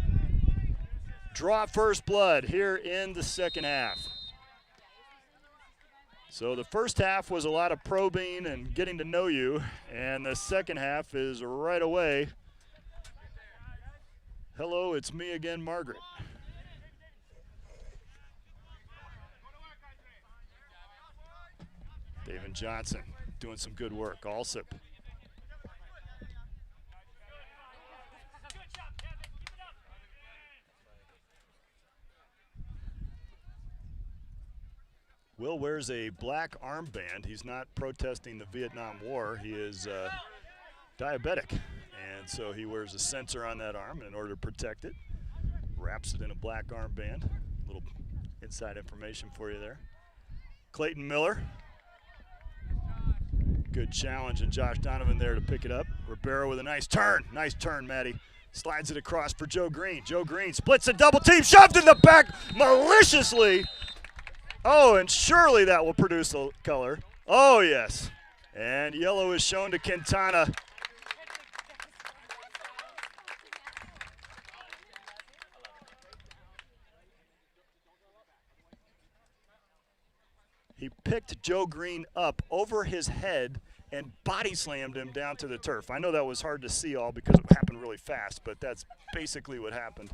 draw first blood here in the second half. So the first half was a lot of probing and getting to know you, and the second half is right away. Hello, it's me again, Margaret. David Johnson doing some good work. Alsip. Will wears a black armband. He's not protesting the Vietnam War. He is diabetic, and so he wears a sensor on that arm in order to protect it. Wraps it in a black armband. A little inside information for you there. Clayton Miller. Good challenge, and Josh Donovan there to pick it up. Ribeiro with a nice turn. Nice turn, Maddie. Slides it across for Joe Green. Joe Green splits a double team, shoved in the back maliciously. Oh, and surely that will produce a color. Oh, yes. And yellow is shown to Quintana. He picked Joe Green up over his head and body slammed him down to the turf. I know that was hard to see all because it happened really fast, but that's basically what happened.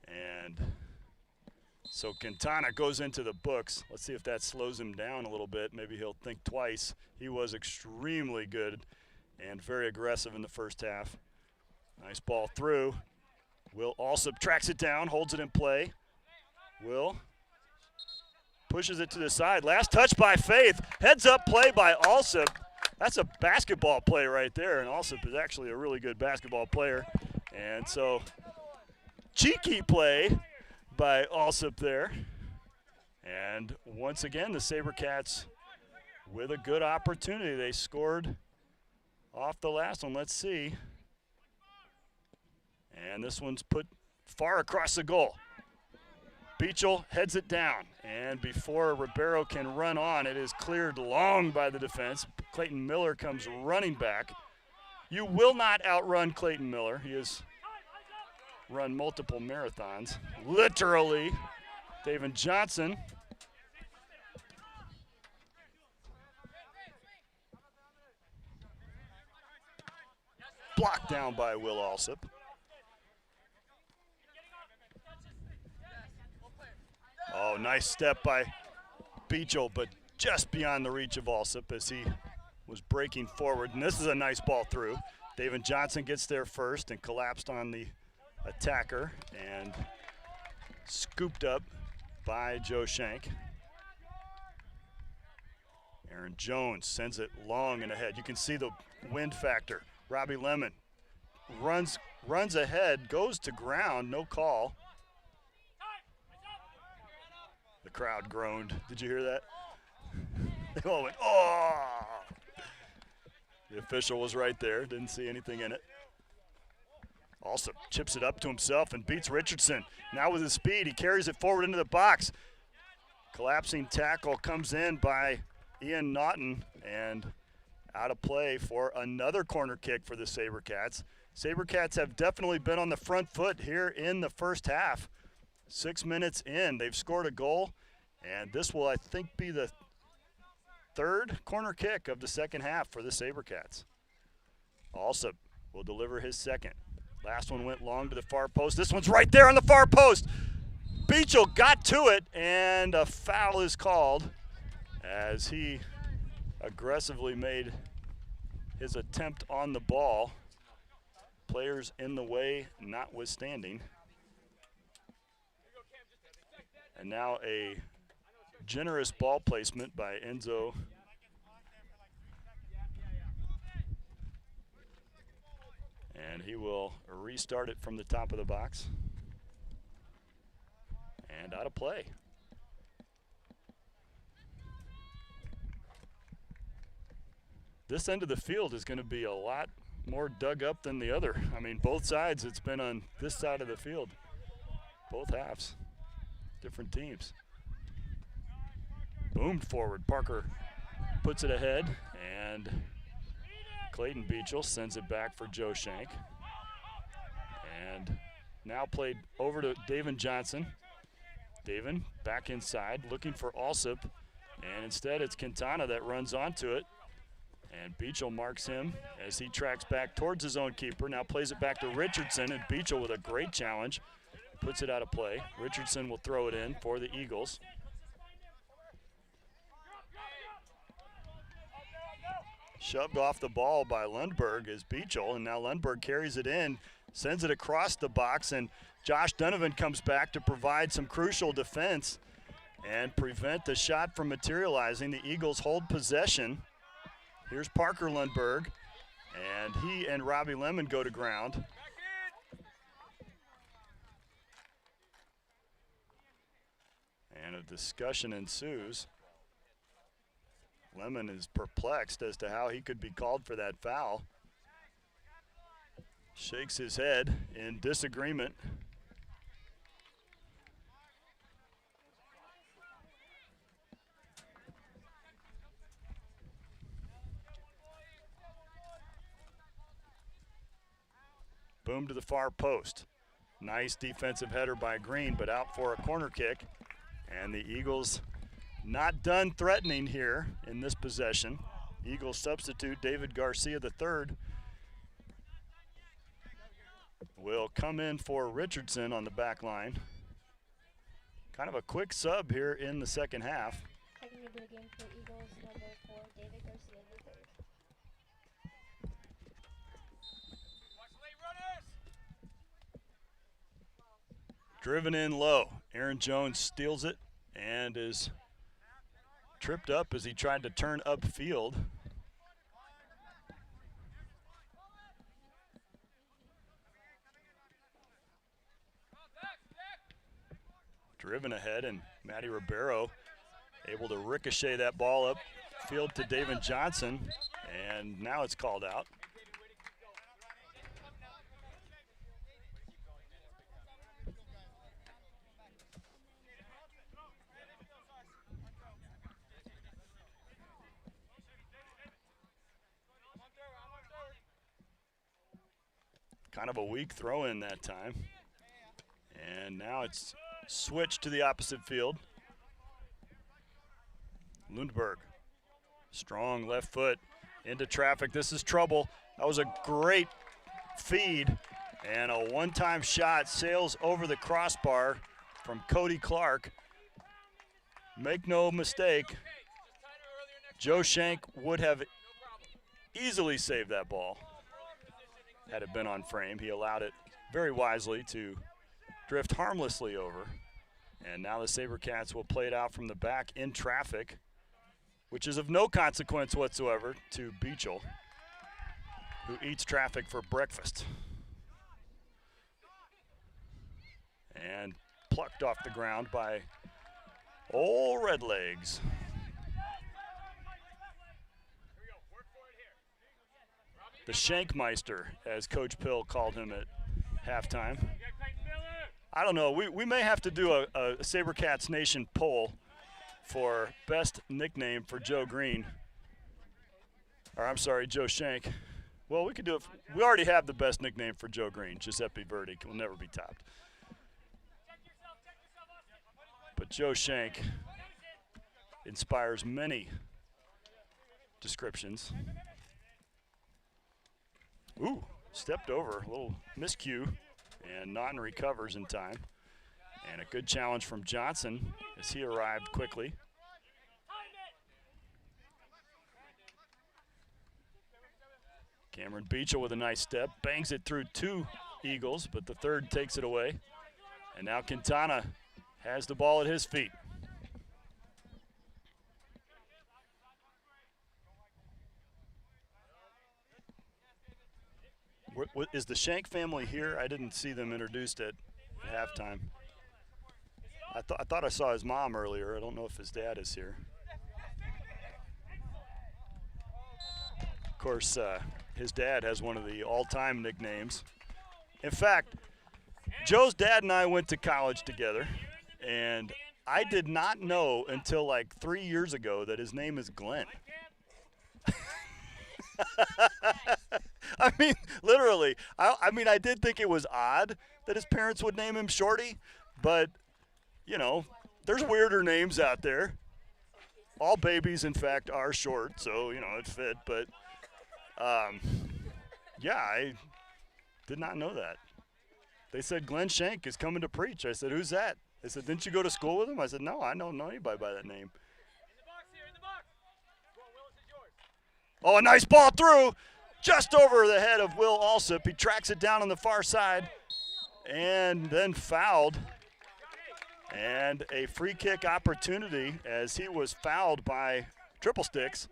And so Quintana goes into the books. Let's see if that slows him down a little bit. Maybe he'll think twice. He was extremely good and very aggressive in the first half. Nice ball through. Will also tracks it down, holds it in play. Will pushes it to the side. Last touch by Faith. Heads up play by Alsip. That's a basketball play right there, and Alsip is actually a really good basketball player. And so cheeky play by Alsip there. And once again, the SaberCats with a good opportunity. They scored off the last one. Let's see. And this one's put far across the goal. Beachel heads it down, and before Ribeiro can run on, it is cleared long by the defense. Clayton Miller comes running back. You will not outrun Clayton Miller. He has run multiple marathons, literally. David Johnson. Blocked down by Will Alsip. Oh, nice step by Beachel, but just beyond the reach of Alsip as he was breaking forward. And this is a nice ball through. David Johnson gets there first and collapsed on the attacker and scooped up by Joe Shank. Aaron Jones sends it long and ahead. You can see the wind factor. Robbie Lemon runs ahead, goes to ground, no call. The crowd groaned. Did you hear that? They all went, oh! The official was right there, didn't see anything in it. Also chips it up to himself and beats Richardson. Now with his speed, he carries it forward into the box. Collapsing tackle comes in by Ian Naughton and out of play for another corner kick for the SaberCats. SaberCats have definitely been on the front foot here in the first half. 6 minutes in, they've scored a goal, and this will, I think, be the third corner kick of the second half for the SaberCats. Alsip will deliver his second. Last one went long to the far post. This one's right there on the far post. Beachel got to it, and a foul is called as he aggressively made his attempt on the ball. Players in the way notwithstanding. And now a generous ball placement by Enzo. And he will restart it from the top of the box. And out of play. this end of the field is going to be a lot more dug up than the other. I mean, both sides, it's been on this side of the field. Both halves, different teams. Boomed forward. Parker puts it ahead, and Clayton Beachel sends it back for Joe Shank. And now played over to Davin Johnson. Davin back inside, looking for Alsop, and instead it's Quintana that runs onto it. And Beachel marks him as he tracks back towards his own keeper. Now plays it back to Richardson, and Beachel with a great challenge puts it out of play. Richardson will throw it in for the Eagles. Shoved off the ball by Lundberg is Beachel, and now Lundberg carries it in, sends it across the box, and Josh Donovan comes back to provide some crucial defense and prevent the shot from materializing. The Eagles hold possession. Here's Parker Lundberg, and he and Robbie Lemon go to ground. And a discussion ensues. Lemon is perplexed as to how he could be called for that foul. Shakes his head in disagreement. Boom to the far post. Nice defensive header by Green, but out for a corner kick. And the Eagles not done threatening here in this possession. Eagles substitute David Garcia III will come in for Richardson on the back line. Kind of a quick sub here in the second half. Checking into the game for Eagles, number 4, David Garcia III. Driven in low. Aaron Jones steals it and is tripped up as he tried to turn upfield. Driven ahead, and Matty Ribeiro able to ricochet that ball up field to Davin Johnson, and now it's called out. Kind of a weak throw in that time. And now it's switched to the opposite field. Lundberg, strong left foot into traffic. This is trouble. That was a great feed, and a one-time shot sails over the crossbar from Cody Clark. Make no mistake, Joe Shank would have easily saved that ball had it been on frame. He allowed it very wisely to drift harmlessly over. And now the SaberCats will play it out from the back in traffic, which is of no consequence whatsoever to Beachel, who eats traffic for breakfast. And plucked off the ground by old Redlegs. The Shankmeister, as Coach Pill called him at halftime. I don't know, we may have to do a SaberCats Nation poll for best nickname for Joe Green. Or I'm sorry, Joe Shank. Well, we could do it. We already have the best nickname for Joe Green. Giuseppe Verdi will never be topped. But Joe Shank inspires many descriptions. Ooh, stepped over, a little miscue, and Naughton recovers in time. And a good challenge from Johnson as he arrived quickly. Cameron Beachel with a nice step, bangs it through two Eagles, but the third takes it away. And now Quintana has the ball at his feet. Is the Shank family here? I didn't see them introduced at halftime. I thought I saw his mom earlier. I don't know if his dad is here. course, his dad has one of the all-time nicknames. In fact, Joe's dad and I went to college together, and I did not know until like 3 years ago that his name is Glenn. I mean, literally. I mean, I did think it was odd that his parents would name him Shorty, but, you know, there's weirder names out there. All babies, in fact, are short, so, you know, it fit. But, yeah, I did not know that. They said Glenn Shank is coming to preach. I said, who's that? They said, didn't you go to school with him? I said, no, I don't know anybody by that name. In the box here, in the box. Go on, Willis, it's yours. Oh, a nice ball through. Just over the head of Will Alsop. He tracks it down on the far side and then fouled. And a free kick opportunity as he was fouled by Triple Sticks.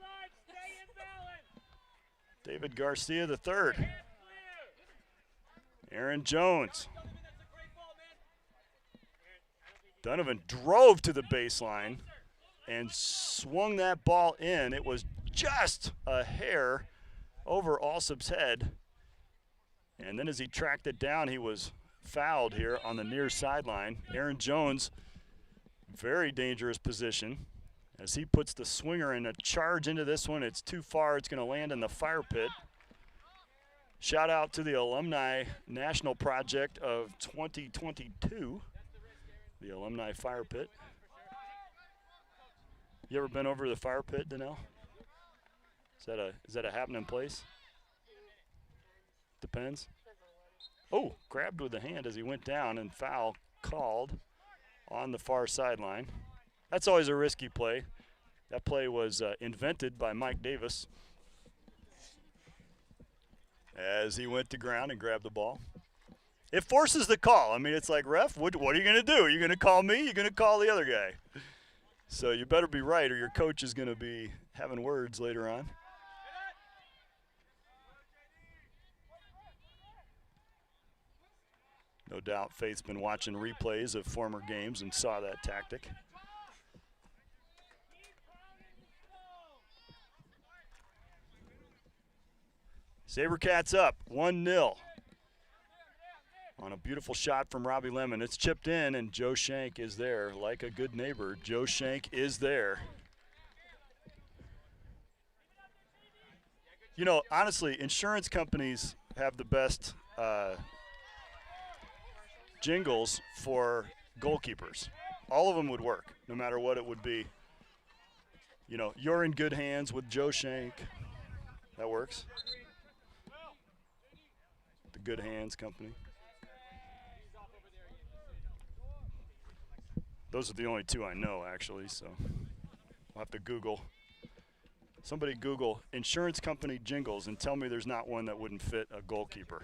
David Garcia the third. Aaron Jones. Donovan drove to the baseline and swung that ball in. It was just a hair over Alsop's head. And then as he tracked it down, he was fouled here on the near sideline. Aaron Jones, very dangerous position as he puts the swinger in a charge into this one. It's too far. It's going to land in the fire pit. Shout out to the Alumni National Project of 2022, the Alumni Fire Pit. You ever been over to the fire pit, Danelle? Is that a happening place? Depends. Oh, grabbed with the hand as he went down, and foul called on the far sideline. That's always a risky play. That play was invented by Mike Davis as he went to ground and grabbed the ball. It forces the call. I mean, it's like, ref, what are you going to do? Are you going to call me? You're going to call the other guy. So you better be right or your coach is going to be having words later on. No doubt Faith's been watching replays of former games and saw that tactic. SaberCats up 1-0 on a beautiful shot from Robbie Lemon. It's chipped in, and Joe Shank is there. Like a good neighbor, Joe Shank is there. You know, honestly, insurance companies have the best jingles for goalkeepers. All of them would work, no matter what it would be. You know, you're in good hands with Joe Shank. That works. The Good Hands Company. Those are the only two I know, actually, so I'll have to Google. Somebody Google insurance company jingles and tell me there's not one that wouldn't fit a goalkeeper.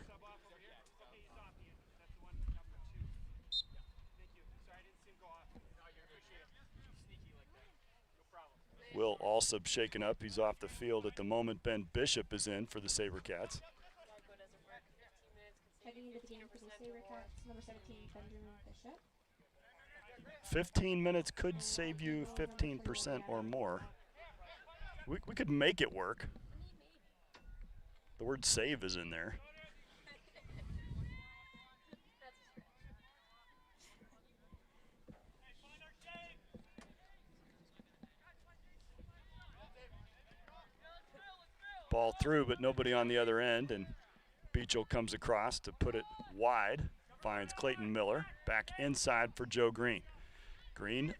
Will Alsop shaken up. He's off the field at the moment. Ben Bishop is in for the SaberCats. Heading into the game for the SaberCats, number 17, Benjamin Bishop. 15 minutes could save you 15% or more. We could make it work. The word save is in there. Ball through, but nobody on the other end, and Beachel comes across to put it wide. Finds Clayton Miller. Back inside for Joe Green. Green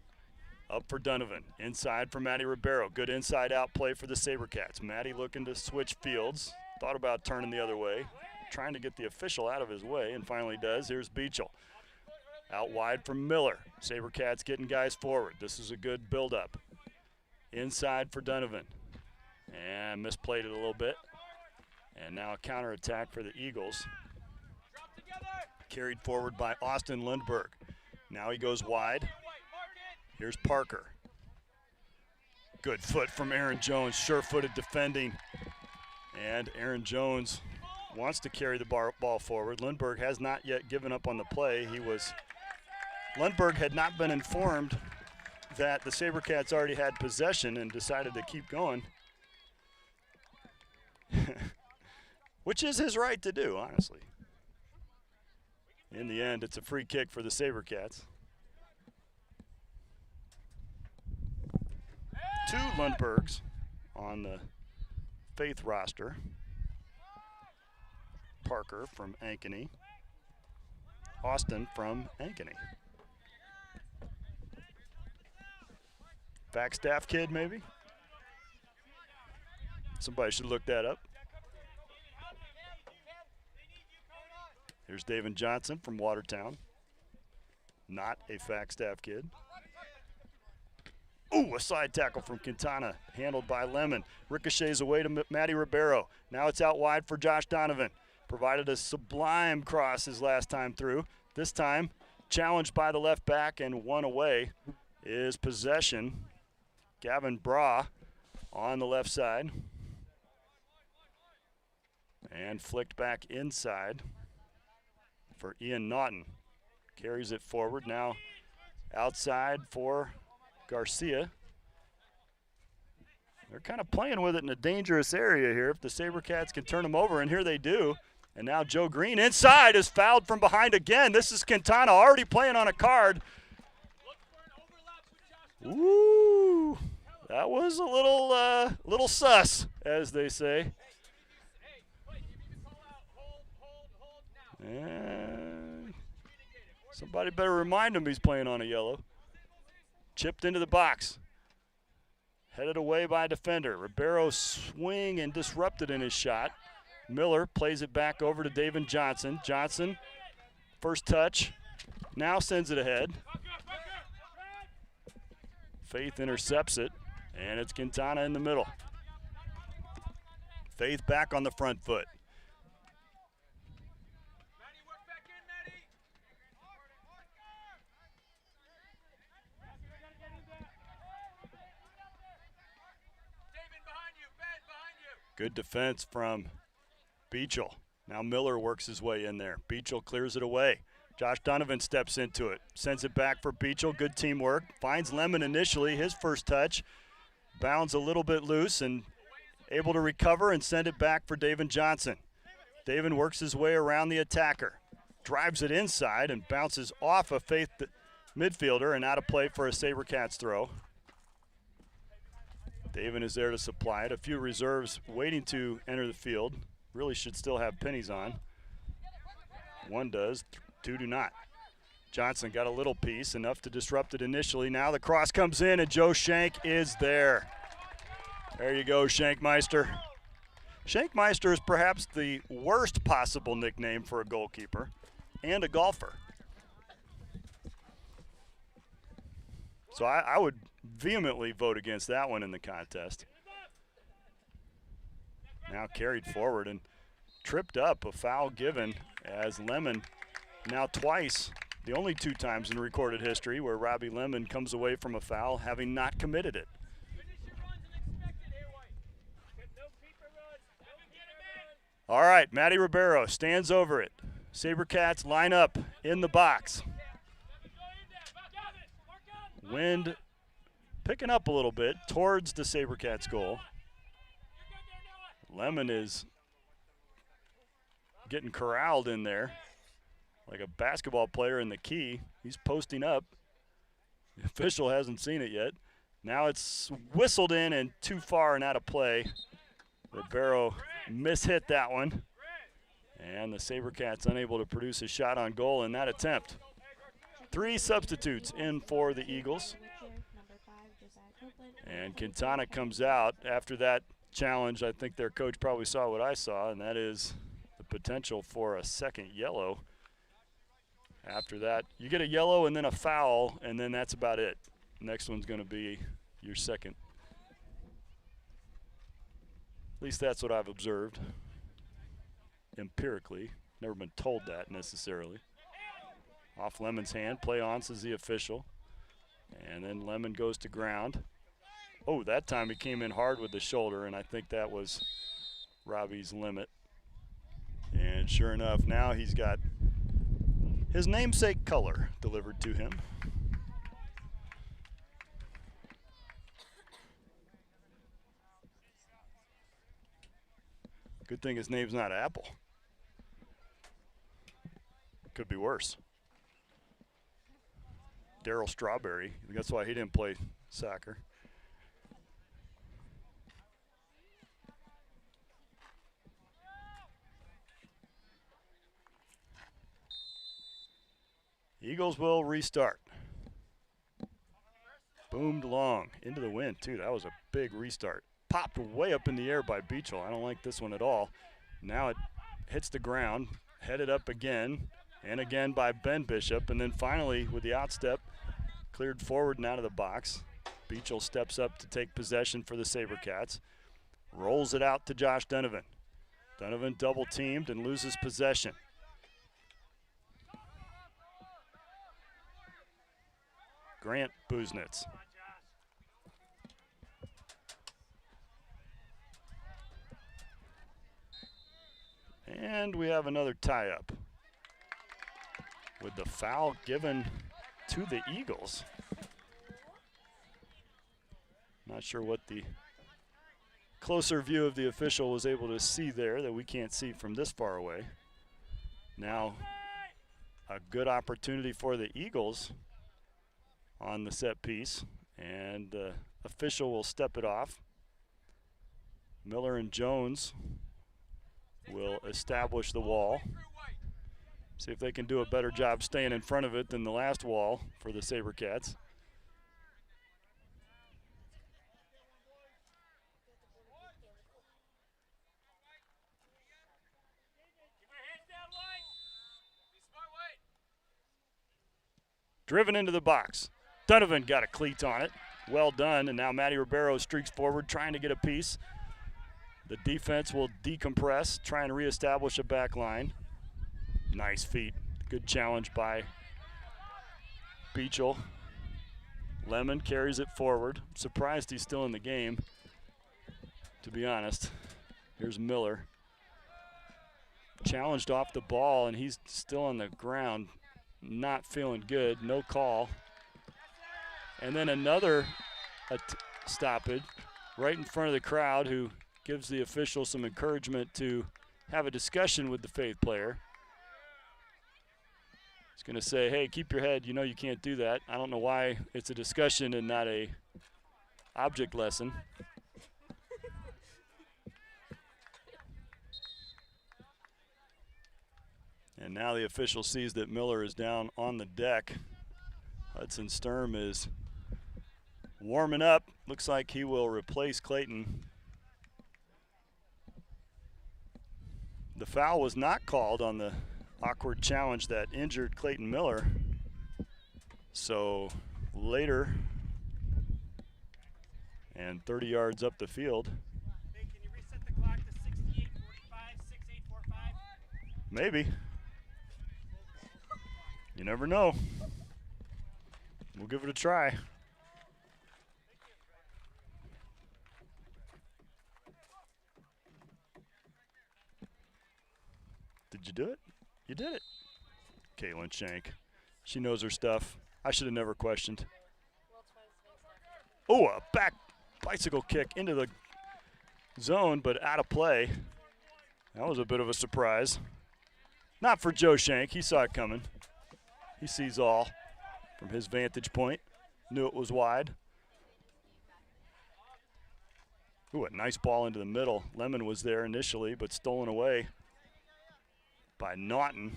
up for Donovan. Inside for Matty Ribeiro. Good inside-out play for the SaberCats. Matty looking to switch fields. Thought about turning the other way. Trying to get the official out of his way, and finally does. Here's Beachel. Out wide from Miller. SaberCats getting guys forward. This is a good build-up. Inside for Donovan. And misplayed it a little bit. And now a counterattack for the Eagles. Carried forward by Austin Lundberg. Now he goes wide. Here's Parker. Good foot from Aaron Jones, sure-footed defending. And Aaron Jones wants to carry the ball forward. Lundberg has not yet given up on the play. Lundberg had not been informed that the SaberCats already had possession and decided to keep going. Which is his right to do, honestly. In the end, it's a free kick for the SaberCats. 2 Lundbergs on the Faith roster. Parker from Ankeny. Austin from Ankeny. Fackstaff kid, maybe? Somebody should look that up. Here's David Johnson from Watertown. Not a Fackstaff kid. Ooh, a side tackle from Quintana, handled by Lemon. Ricochets away to Matty Ribeiro. Now it's out wide for Josh Donovan. Provided a sublime cross his last time through. This time, challenged by the left back and won away is possession. Gavin Bra on the left side. And flicked back inside for Ian Naughton. Carries it forward, now outside for Garcia. They're kind of playing with it in a dangerous area here if the SaberCats can turn them over, and here they do. And now Joe Green inside is fouled from behind again. This is Quintana already playing on a card. Ooh, that was a little sus, as they say. And somebody better remind him he's playing on a yellow. Chipped into the box. Headed away by a defender. Ribeiro swing and disrupted in his shot. Miller plays it back over to David Johnson. Johnson, first touch, now sends it ahead. Faith intercepts it, and it's Quintana in the middle. Faith back on the front foot. Good defense from Beachel. Now Miller works his way in there. Beachel clears it away. Josh Donovan steps into it. Sends it back for Beachel. Good teamwork. Finds Lemon initially, his first touch. Bounds a little bit loose and able to recover and send it back for David Johnson. David works his way around the attacker. Drives it inside and bounces off a Faith midfielder and out of play for a SaberCats throw. David is there to supply it. A few reserves waiting to enter the field. Really should still have pennies on. One does, 2 do not. Johnson got a little piece, enough to disrupt it initially. Now the cross comes in and Joe Shank is there. There you go, Shankmeister. Shankmeister is perhaps the worst possible nickname for a goalkeeper and a golfer. So I would vehemently vote against that one in the contest. Now carried forward and tripped up, a foul given as Lemon now twice, the only 2 times in recorded history where Robbie Lemon comes away from a foul having not committed it. All right, Matty Ribeiro stands over it. SaberCats line up in the box. Wind picking up a little bit towards the SaberCats goal. Lemon is getting corralled in there like a basketball player in the key. He's posting up. The official hasn't seen it yet. Now it's whistled in and too far and out of play. Ribeiro mishit that one. And the SaberCats unable to produce a shot on goal in that attempt. 3 substitutes in for the Eagles. And Quintana comes out after that challenge. I think their coach probably saw what I saw, and that is the potential for a second yellow. After that, you get a yellow and then a foul, and then that's about it. Next one's going to be your second. At least that's what I've observed empirically. Never been told that necessarily. Off Lemon's hand, play on, says the official. And then Lemon goes to ground. Oh, that time he came in hard with the shoulder, and I think that was Robbie's limit. And sure enough, now he's got his namesake color delivered to him. Good thing his name's not Apple. Could be worse. Daryl Strawberry. That's why he didn't play soccer. Eagles will restart. Boomed long into the wind, too. That was a big restart. Popped way up in the air by Beachell. I don't like this one at all. Now it hits the ground, headed up again, and again by Ben Bishop. And then finally, with the outstep, cleared forward and out of the box. Beachell steps up to take possession for the SaberCats. Rolls it out to Josh Donovan. Donovan double teamed and loses possession. Grant Buznitz. And we have another tie-up with the foul given to the Eagles. Not sure what the closer view of the official was able to see there that we can't see from this far away. Now a good opportunity for the Eagles on the set piece, and the official will step it off. Miller and Jones will establish the wall. See if they can do a better job staying in front of it than the last wall for the SaberCats. Driven into the box. Donovan got a cleat on it. Well done, and now Matty Ribeiro streaks forward trying to get a piece. The defense will decompress, try and reestablish a back line. Nice feet. Good challenge by Beachell. Lemon carries it forward. Surprised he's still in the game, to be honest. Here's Miller. Challenged off the ball, and he's still on the ground. Not feeling good. No call. And then another stoppage right in front of the crowd, who gives the official some encouragement to have a discussion with the Faith player. He's going to say, hey, keep your head. You know you can't do that. I don't know why it's a discussion and not a object lesson. And now the official sees that Miller is down on the deck. Hudson Sturm is warming up. Looks like he will replace Clayton. The foul was not called on the awkward challenge that injured Clayton Miller. So later, and 30 yards up the field. Hey, can you reset the clock to 68:45, 68:45? Maybe. You never know. We'll give it a try. Did you do it? You did it. Caitlin Shank. She knows her stuff. I should have never questioned. Oh, a back bicycle kick into the zone, but out of play. That was a bit of a surprise. Not for Joe Shank. He saw it coming. He sees all from his vantage point. Knew it was wide. Ooh, a nice ball into the middle. Lemon was there initially, but stolen away by Naughton.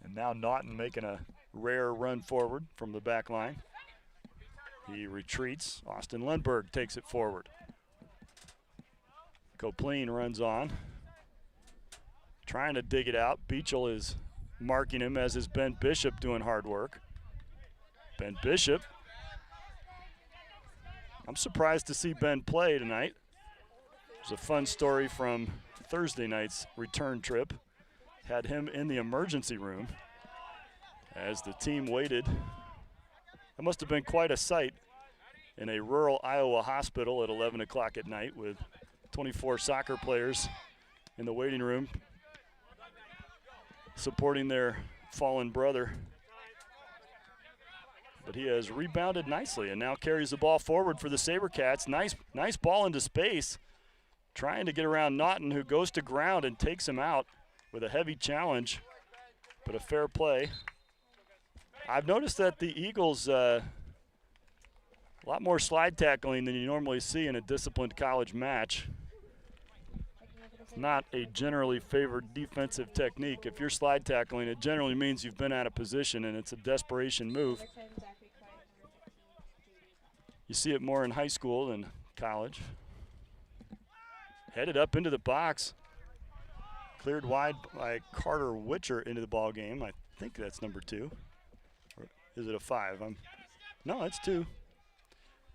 And now Naughton making a rare run forward from the back line. He retreats. Austin Lundberg takes it forward. Copleen runs on, trying to dig it out. Beachell is marking him, as is Ben Bishop doing hard work. Ben Bishop. I'm surprised to see Ben play tonight. It was a fun story from Thursday night's return trip. Had him in the emergency room as the team waited. That must have been quite a sight in a rural Iowa hospital at 11 o'clock at night with 24 soccer players in the waiting room supporting their fallen brother. But he has rebounded nicely and now carries the ball forward for the SaberCats. Nice ball into space. trying to get around Naughton, who goes to ground and takes him out with a heavy challenge, but a fair play. I've noticed that the Eagles, a lot more slide tackling than you normally see in a disciplined college match. It's not a generally favored defensive technique. If you're slide tackling, it generally means you've been out of position and it's a desperation move. You see it more in high school than college. Headed up into the box. Cleared wide by Carter Witcher into the ball game. I think that's number 2. Or is it a 5? No, it's 2.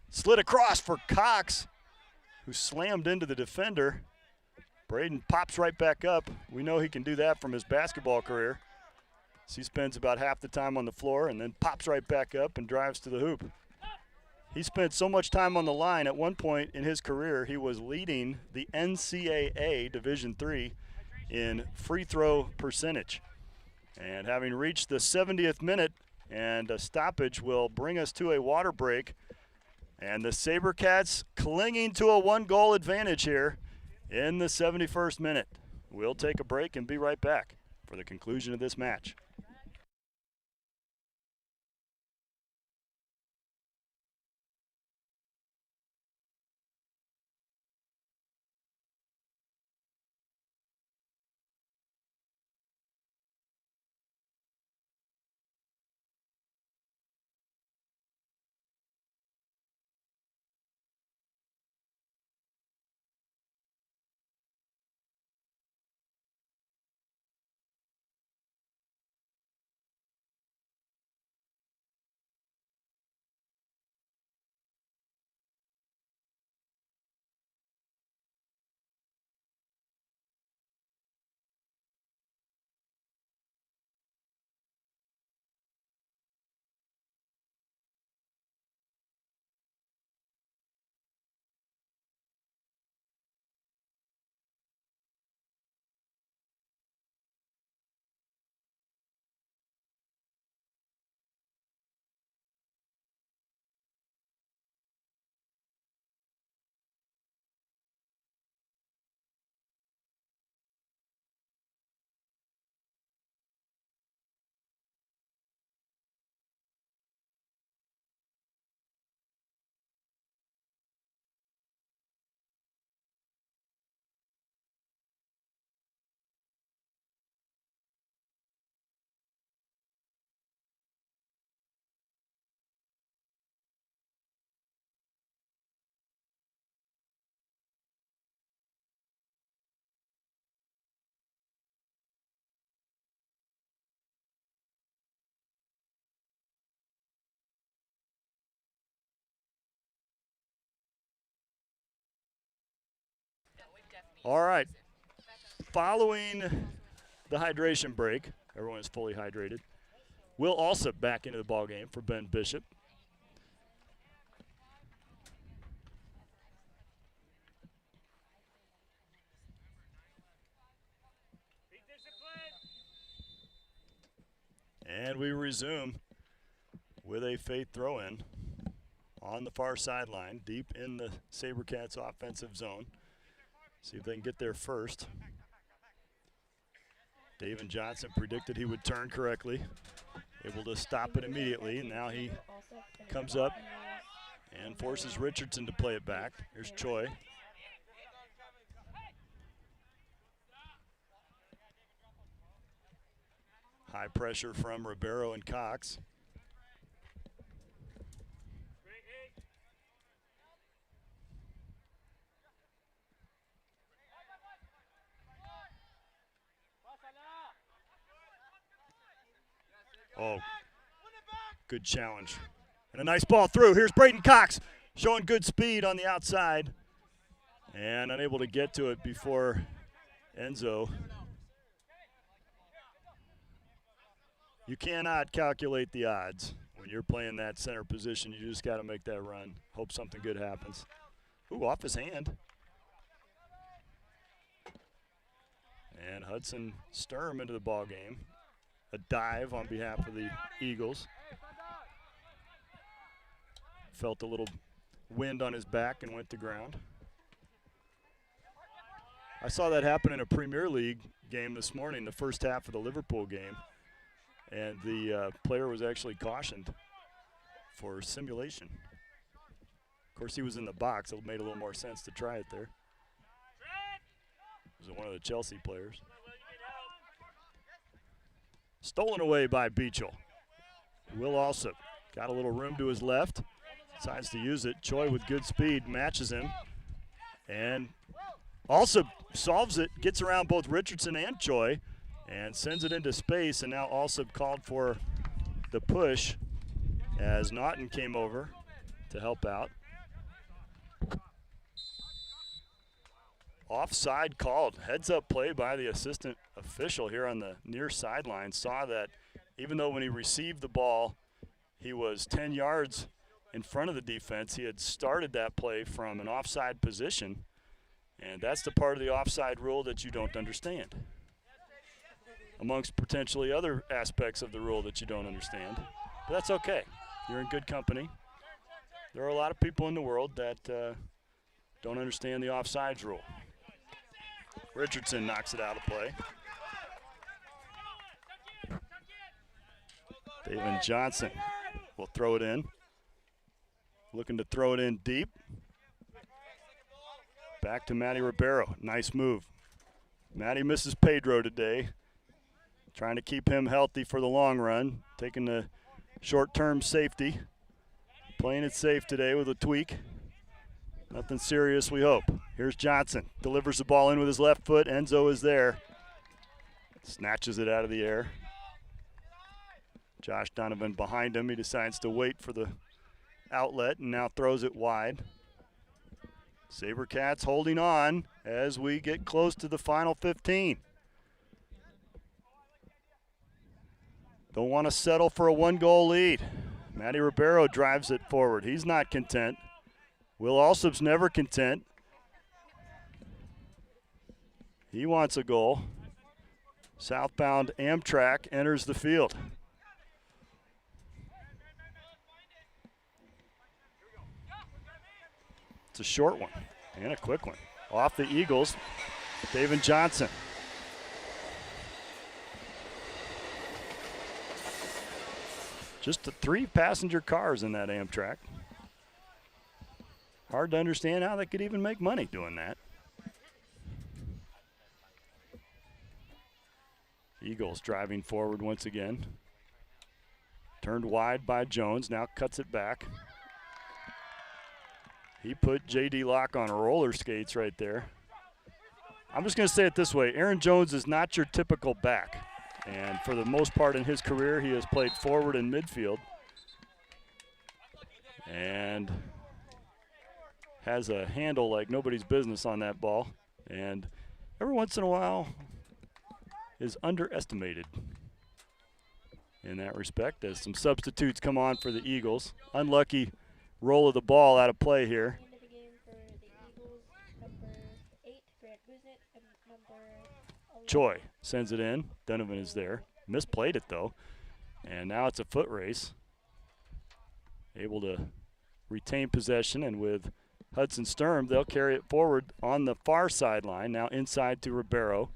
Slid across for Cox, who slammed into the defender. Braden pops right back up. We know he can do that from his basketball career. So he spends about half the time on the floor and then pops right back up and drives to the hoop. He spent so much time on the line. At one point in his career, he was leading the NCAA Division III in free throw percentage. And having reached the 70th minute, and a stoppage will bring us to a water break. And the SaberCats clinging to a 1-goal advantage here in the 71st minute. We'll take a break and be right back for the conclusion of this match. All right. Following the hydration break, everyone is fully hydrated. Will also back into the ballgame for Ben Bishop. And we resume with a Faith throw-in on the far sideline, deep in the SaberCats offensive zone. See if they can get there first. David Johnson predicted he would turn correctly. Able to stop it immediately, and now he comes up and forces Richardson to play it back. Here's Choi. High pressure from Ribeiro and Cox. Oh, good challenge. And a nice ball through. Here's Braden Cox showing good speed on the outside and unable to get to it before Enzo. You cannot calculate the odds. When you're playing that center position, you just got to make that run. Hope something good happens. Ooh, off his hand. And Hudson Sturm into the ball game. A dive on behalf of the Eagles. Felt a little wind on his back and went to ground. I saw that happen in a Premier League game this morning, the first half of the Liverpool game, and the player was actually cautioned for simulation. Of course, he was in the box. It made a little more sense to try it there. Was it one of the Chelsea players? Stolen away by Beachel. Will Alsop got a little room to his left. Decides to use it. Choi with good speed matches him. And Alsop solves it, gets around both Richardson and Choi, and sends it into space. And now Alsop called for the push as Naughton came over to help out. Offside called. Heads up play by the assistant official here on the near sideline. Saw that even though when he received the ball, he was 10 yards in front of the defense, he had started that play from an offside position. And that's the part of the offside rule that you don't understand, amongst potentially other aspects of the rule that you don't understand. But that's okay. You're in good company. There are a lot of people in the world that don't understand the offsides rule. Richardson knocks it out of play. David Johnson will throw it in. Looking to throw it in deep. Back to Matty Ribeiro. Nice move. Matty misses Pedro today. Trying to keep him healthy for the long run. Taking the short-term safety. Playing it safe today with a tweak. Nothing serious, we hope. Here's Johnson. Delivers the ball in with his left foot. Enzo is there. Snatches it out of the air. Josh Donovan behind him. He decides to wait for the outlet and now throws it wide. SaberCats holding on as we get close to the final 15. Don't want to settle for a one-goal lead. Matty Ribeiro drives it forward. He's not content. Will Alsop's never content. He wants a goal. Southbound Amtrak enters the field. It's a short one and a quick one. Off the Eagles, David Johnson. Just the 3 passenger cars in that Amtrak. Hard to understand how they could even make money doing that. Eagles driving forward once again. Turned wide by Jones, now cuts it back. He put J.D. Locke on roller skates right there. I'm just going to say it this way. Aaron Jones is not your typical back. And for the most part in his career, he has played forward and midfield. And has a handle like nobody's business on that ball. And every once in a while is underestimated in that respect as some substitutes come on for the Eagles. Unlucky roll of the ball out of play here. End of the game for the Eagles, number 8, Grant Buzet, and number 11. Choi sends it in. Donovan is there. Misplayed it, though. And now it's a foot race. Able to retain possession, and with Hudson Sturm, they'll carry it forward on the far sideline. Now inside to Ribeiro.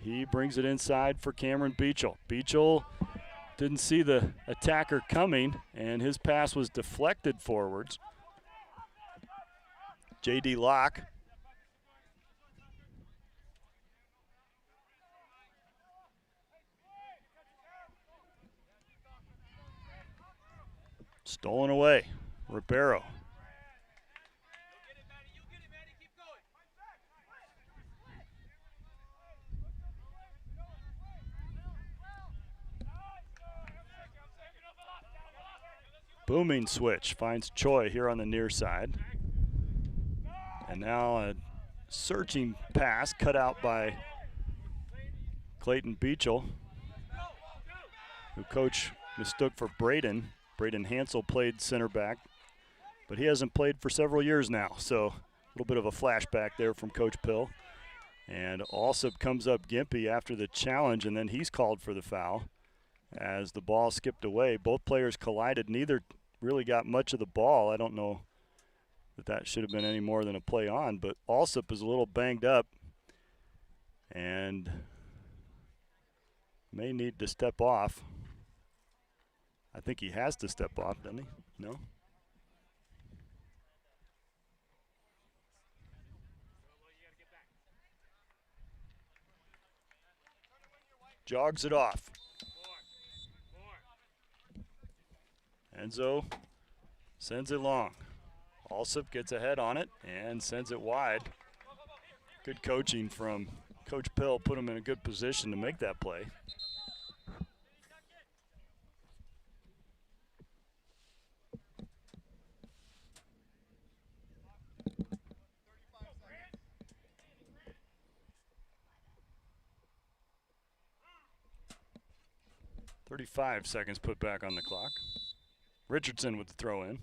He brings it inside for Cameron Beachel. Beachel didn't see the attacker coming, and his pass was deflected forwards. J.D. Locke. Stolen away. Ribeiro. Booming switch finds Choi here on the near side. And now a searching pass cut out by Clayton Beachel, who coach mistook for Braden. Braden Hansel played center back, but he hasn't played for several years now, so a little bit of a flashback there from Coach Pill. And Alsop comes up gimpy after the challenge, and then he's called for the foul as the ball skipped away. Both players collided. Neither really got much of the ball. I don't know that should have been any more than a play on, but Alsop is a little banged up and may need to step off. I think he has to step off, doesn't he? No? Jogs it off. Enzo sends it long. Alsop gets ahead on it and sends it wide. Good coaching from Coach Pill, put him in a good position to make that play. .35 seconds put back on the clock. Richardson with the throw in.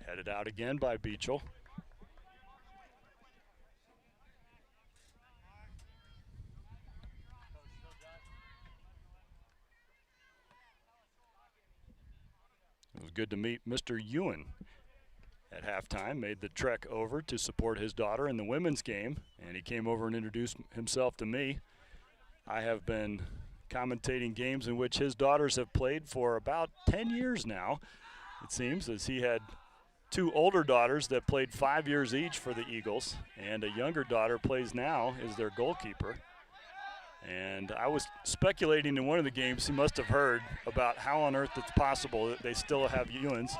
Headed out again by Beachel. It was good to meet Mr. Ewan at halftime. Made the trek over to support his daughter in the women's game, and he came over and introduced himself to me. I have been commentating games in which his daughters have played for about 10 years now, it seems, as he had two older daughters that played 5 years each for the Eagles, and a younger daughter plays now as their goalkeeper. And I was speculating in one of the games he must have heard about how on earth it's possible that they still have Ewans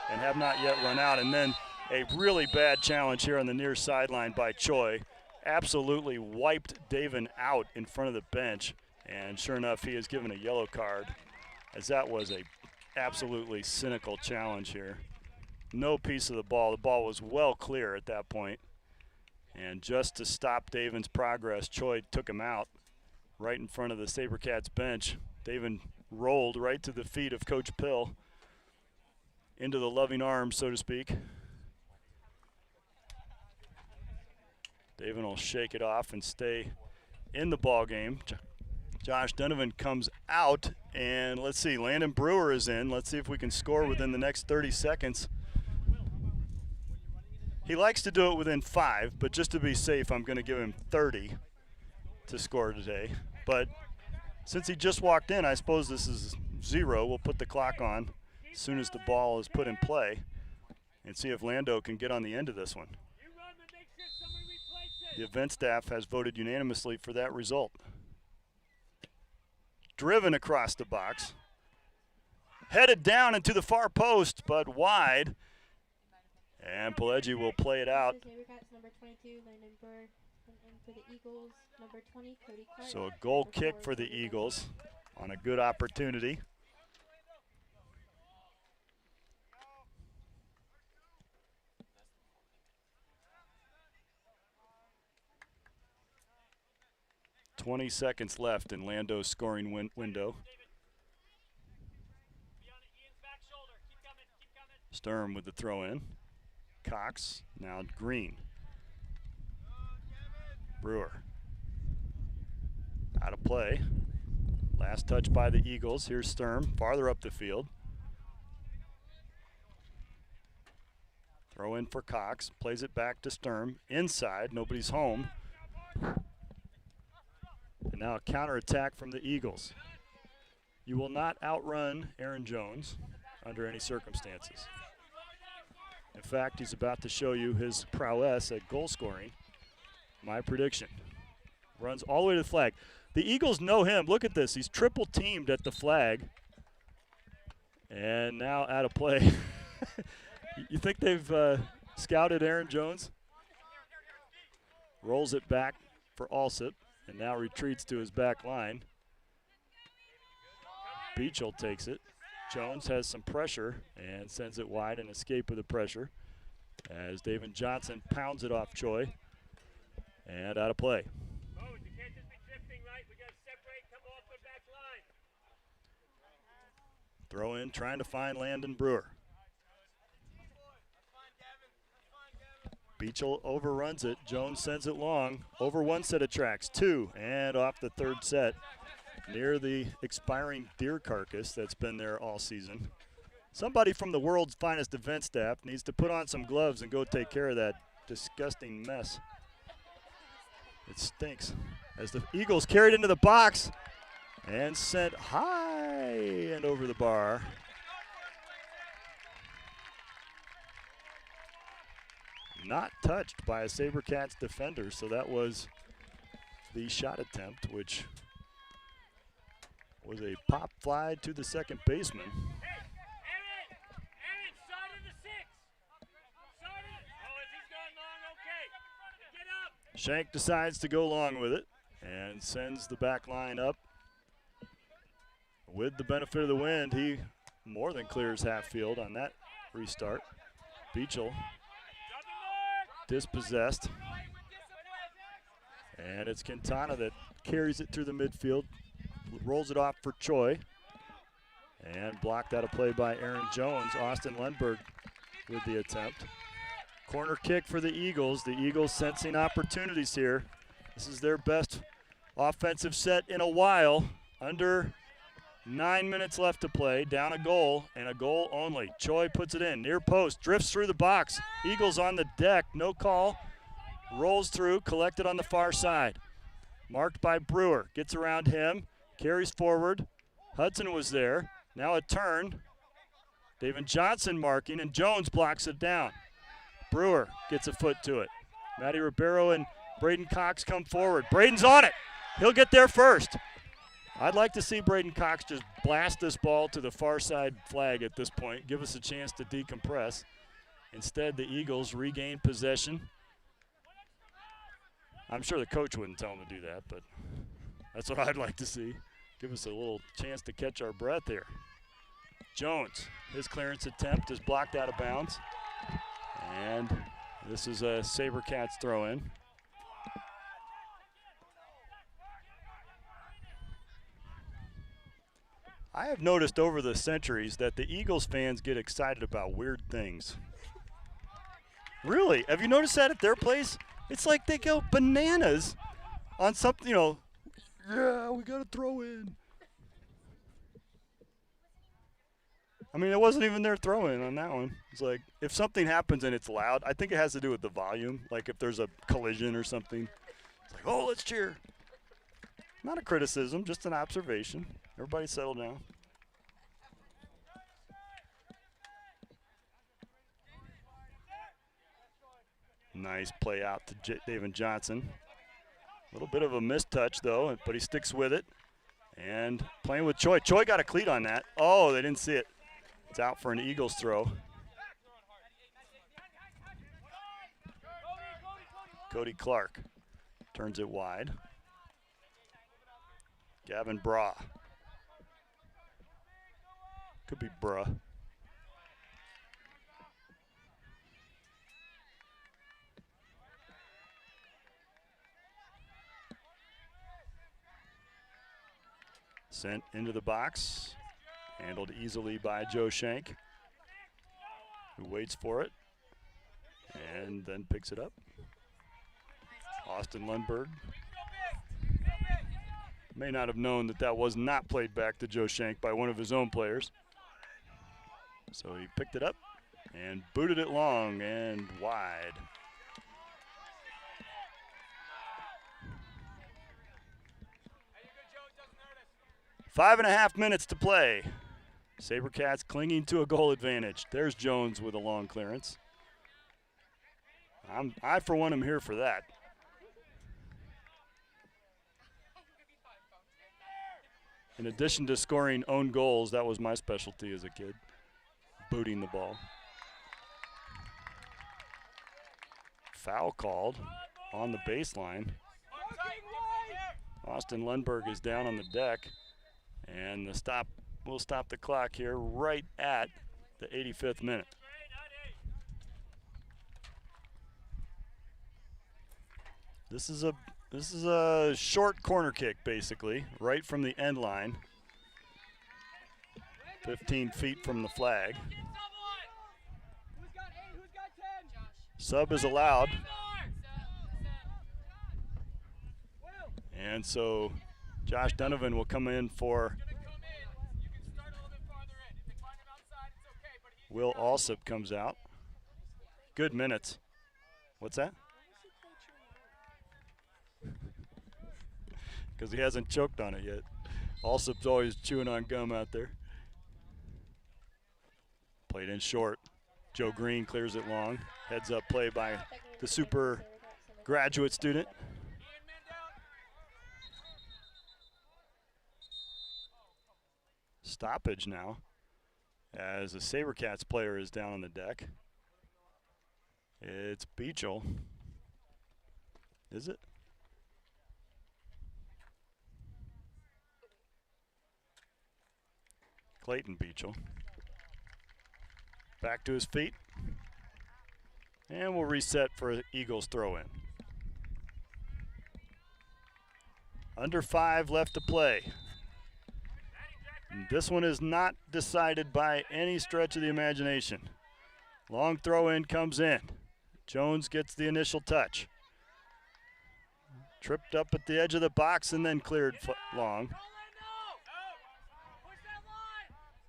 and have not yet run out. And then a really bad challenge here on the near sideline by Choi. Absolutely wiped Davin out in front of the bench. And sure enough, he is given a yellow card, as that was a absolutely cynical challenge here. No piece of the ball. The ball was well clear at that point. And just to stop Davin's progress, Choi took him out right in front of the SaberCats bench. Davin rolled right to the feet of Coach Pill, into the loving arms, so to speak. Davin will shake it off and stay in the ball game. Josh Donovan comes out, and let's see, Landon Brewer is in. Let's see if we can score within the next 30 seconds. He likes to do it within 5, but just to be safe, I'm going to give him 30 to score today. But since he just walked in, I suppose this is 0. We'll put the clock on as soon as the ball is put in play and see if Lando can get on the end of this one. The event staff has voted unanimously for that result. Driven across the box. Headed down into the far post, but wide. And Pileggi will play it out. Number 22, Landon Burr, and for the Eagles, number 20, Cody Clark. So a goal kick for the Eagles on a good opportunity. .20 seconds left in Lando's scoring window. Sturm with the throw in. Cox, now Green. Brewer. Out of play. Last touch by the Eagles. Here's Sturm, farther up the field. Throw in for Cox, plays it back to Sturm. Inside, nobody's home. And now a counterattack from the Eagles. You will not outrun Aaron Jones under any circumstances. In fact, he's about to show you his prowess at goal scoring. My prediction. Runs all the way to the flag. The Eagles know him. Look at this. He's triple teamed at the flag. And now out of play. You think they've scouted Aaron Jones? Rolls it back for Alsop and now retreats to his back line. Beachel takes it. Jones has some pressure and sends it wide and escape with the pressure as David Johnson pounds it off Choi and out of play. Throw in, trying to find Landon Brewer. Beachel overruns it. Jones sends it long. Over one set of tracks, 2, and off the third set. near the expiring deer carcass that's been there all season. Somebody from the world's finest event staff needs to put on some gloves and go take care of that disgusting mess. It stinks. As the Eagles carried into the box and sent high and over the bar. Not touched by a SaberCats defender, so that was the shot attempt, which was a pop fly to the second baseman. Shank decides to go long with it and sends the back line up. With the benefit of the wind, he more than clears half field on that restart. Beachel dispossessed. And it's Quintana that carries it through the midfield, rolls it off for Choi, and blocked out of play by Aaron Jones. Austin Lundberg with the attempt. Corner kick for the Eagles. The Eagles sensing opportunities here. This is their best offensive set in a while. Under 9 minutes left to play. Down a goal, and a goal only. Choi puts it in. Near post. Drifts through the box. Eagles on the deck. No call. Rolls through. Collected on the far side. Marked by Brewer. Gets around him. Carries forward. Hudson was there. Now a turn. David Johnson marking, and Jones blocks it down. Brewer gets a foot to it. Matty Ribeiro and Braden Cox come forward. Braden's on it. He'll get there first. I'd like to see Braden Cox just blast this ball to the far side flag at this point, give us a chance to decompress. Instead, the Eagles regain possession. I'm sure the coach wouldn't tell him to do that, but that's what I'd like to see. Give us a little chance to catch our breath here. Jones, his clearance attempt is blocked out of bounds. And this is a SaberCats throw-in. I have noticed over the centuries that the Eagles fans get excited about weird things. Really? Have you noticed that at their place? It's like they go bananas on something, yeah, we got to throw in. I mean, it wasn't even their throw-in on that one. It's like, if something happens and it's loud, I think it has to do with the volume. Like if there's a collision or something, it's like, oh, let's cheer. Not a criticism, just an observation. Everybody settle down. Nice play out to David Johnson. A little bit of a mistouch, though, but he sticks with it. And playing with Choi. Choi got a cleat on that. Oh, they didn't see it. It's out for an Eagles throw. Cody Clark turns it wide. Gavin Bra. Could be Bruh. Sent into the box. Handled easily by Joe Shank, who waits for it and then picks it up. Austin Lundberg may not have known that that was not played back to Joe Shank by one of his own players. So he picked it up and booted it long and wide. Five and a half minutes to play. SaberCats clinging to a goal advantage. There's Jones with a long clearance. I, for one, am here for that. In addition to scoring own goals, that was my specialty as a kid, booting the ball. Foul called on the baseline. Austin Lundberg is down on the deck, and we'll stop the clock here right at the 85th minute. This is a short corner kick, basically, right from the end line, 15 feet from the flag. Sub is allowed, and so Josh Donovan will come in for Will Alsop comes out. Good minutes. What's that? Because he hasn't choked on it yet. Alsop's always chewing on gum out there. Played in short. Joe Green clears it long. Heads up play by the super graduate student. Stoppage now as a SaberCats player is down on the deck. It's Beachel. Is it? Clayton Beachel. Back to his feet. And we'll reset for an Eagles throw in. Under 5 left to play. And this one is not decided by any stretch of the imagination. Long throw in comes in. Jones gets the initial touch. Tripped up at the edge of the box and then cleared long.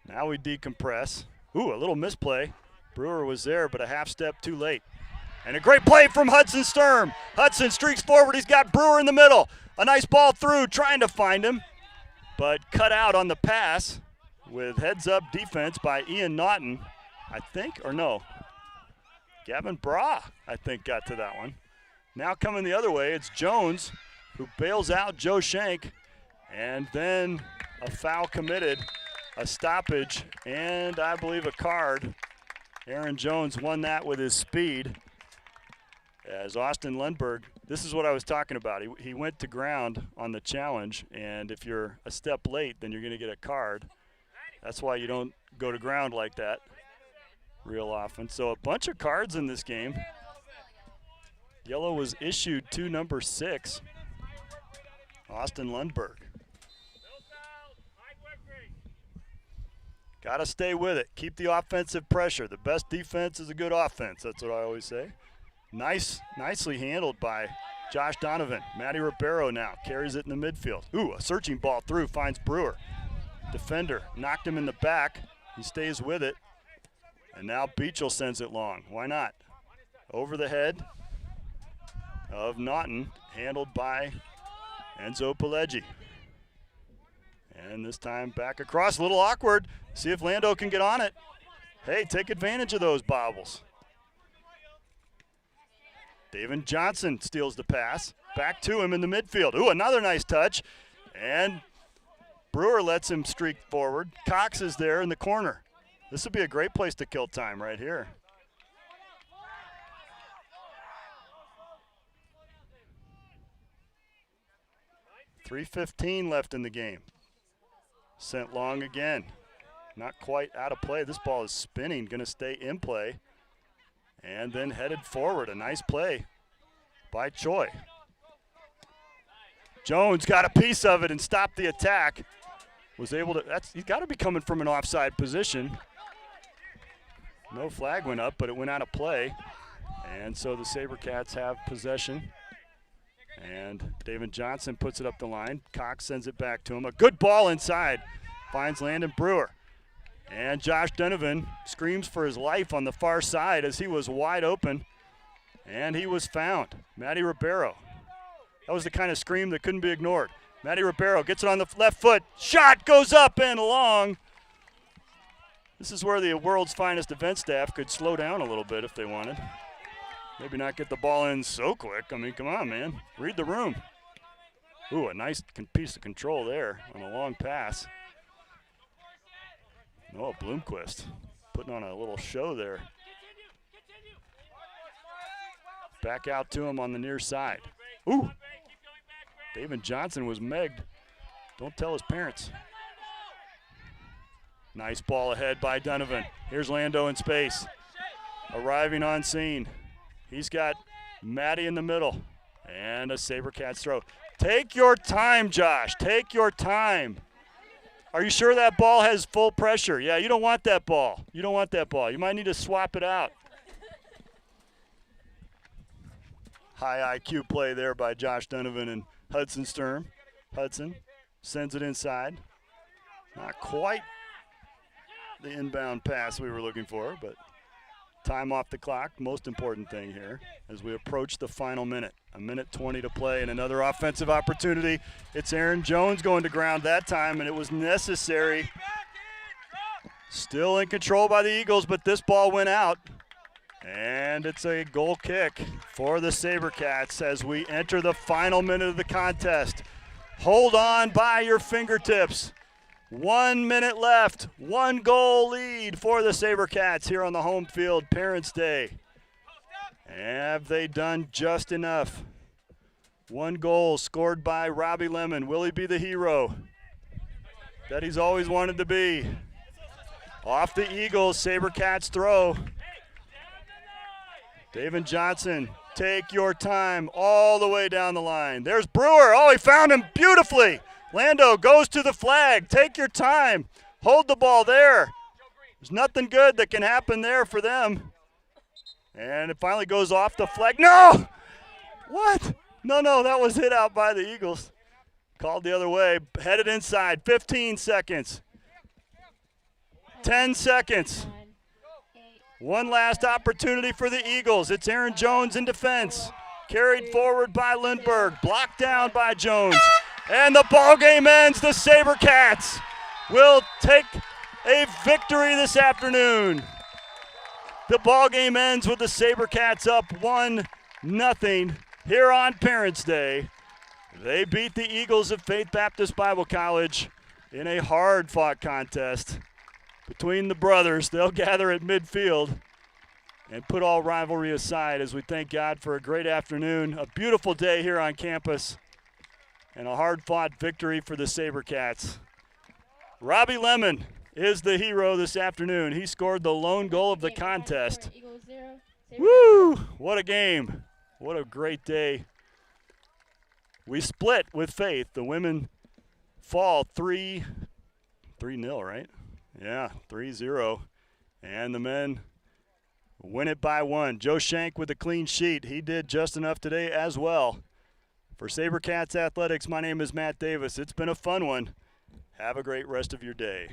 Now we decompress. Ooh, a little misplay. Brewer was there, but a half step too late. And a great play from Hudson Sturm. Hudson streaks forward. He's got Brewer in the middle. A nice ball through, trying to find him, but cut out on the pass with heads-up defense by Ian Naughton, I think, or no. Gavin Bra, I think, got to that one. Now coming the other way, it's Jones who bails out Joe Shank, and then a foul committed. A stoppage, and I believe a card. Aaron Jones won that with his speed. As Austin Lundberg, this is what I was talking about. He went to ground on the challenge, and if you're a step late, then you're going to get a card. That's why you don't go to ground like that real often. So a bunch of cards in this game. Yellow was issued to number 6, Austin Lundberg. Got to stay with it. Keep the offensive pressure. The best defense is a good offense. That's what I always say. Nicely handled by Josh Donovan. Matty Ribeiro now carries it in the midfield. Ooh, a searching ball through, finds Brewer. Defender knocked him in the back. He stays with it. And now Beachel sends it long. Why not? Over the head of Naughton, handled by Enzo Pileggi. And this time back across, a little awkward. See if Lando can get on it. Hey, take advantage of those bobbles. David Johnson steals the pass. Back to him in the midfield. Ooh, another nice touch. And Brewer lets him streak forward. Cox is there in the corner. This would be a great place to kill time right here. .3:15 left in the game. Sent long again. Not quite out of play. This ball is spinning, going to stay in play. And then headed forward. A nice play by Choi. Jones got a piece of it and stopped the attack. Was able to, he's got to be coming from an offside position. No flag went up, but it went out of play. And so the SaberCats have possession. And David Johnson puts it up the line. Cox sends it back to him. A good ball inside. Finds Landon Brewer. And Josh Donovan screams for his life on the far side as he was wide open. And he was found. Matty Ribeiro. That was the kind of scream that couldn't be ignored. Matty Ribeiro gets it on the left foot. Shot goes up and long. This is where the world's finest event staff could slow down a little bit if they wanted. Maybe not get the ball in so quick. I mean, come on, man. Read the room. Ooh, a nice piece of control there on a long pass. Noah Bloomquist putting on a little show there. Back out to him on the near side. Ooh. David Johnson was megged. Don't tell his parents. Nice ball ahead by Donovan. Here's Lando in space. Arriving on scene. He's got Matty in the middle. And a SaberCats throw. Take your time, Josh. Take your time. Are you sure that ball has full pressure? Yeah, you don't want that ball. You don't want that ball. You might need to swap it out. High IQ play there by Josh Donovan and Hudson Sturm. Hudson sends it inside. Not quite the inbound pass we were looking for, but time off the clock, most important thing here as we approach the final minute. A minute 20 to play and another offensive opportunity. It's Aaron Jones going to ground that time, and it was necessary. Still in control by the Eagles, but this ball went out. And it's a goal kick for the SaberCats as we enter the final minute of the contest. Hold on by your fingertips. 1 minute left, 1 goal lead for the SaberCats here on the home field, Parents' Day. Have they done just enough? 1 goal scored by Robbie Lemon. Will he be the hero that he's always wanted to be? Off the Eagles, SaberCats throw. David Johnson, take your time all the way down the line. There's Brewer. Oh, he found him beautifully. Lando goes to the flag. Take your time. Hold the ball there. There's nothing good that can happen there for them. And it finally goes off the flag. No! What? No, that was hit out by the Eagles. Called the other way. Headed inside. 15 seconds. 10 seconds. 1 last opportunity for the Eagles. It's Aaron Jones in defense. Carried forward by Lindbergh. Blocked down by Jones. And the ball game ends. The SaberCats will take a victory this afternoon. The ball game ends with the SaberCats up 1-0 here on Parents' Day. They beat the Eagles of Faith Baptist Bible College in a hard-fought contest between the brothers. They'll gather at midfield and put all rivalry aside as we thank God for a great afternoon, a beautiful day here on campus, and a hard-fought victory for the SaberCats. Robbie Lemon is the hero this afternoon. He scored the lone goal of the contest. Woo! What a game. What a great day. We split with Faith. The women fall 3-0, right? Yeah, 3-0. And the men win it by 1. Joe Shank with a clean sheet. He did just enough today as well. For SaberCats Athletics, my name is Matt Davis. It's been a fun one. Have a great rest of your day.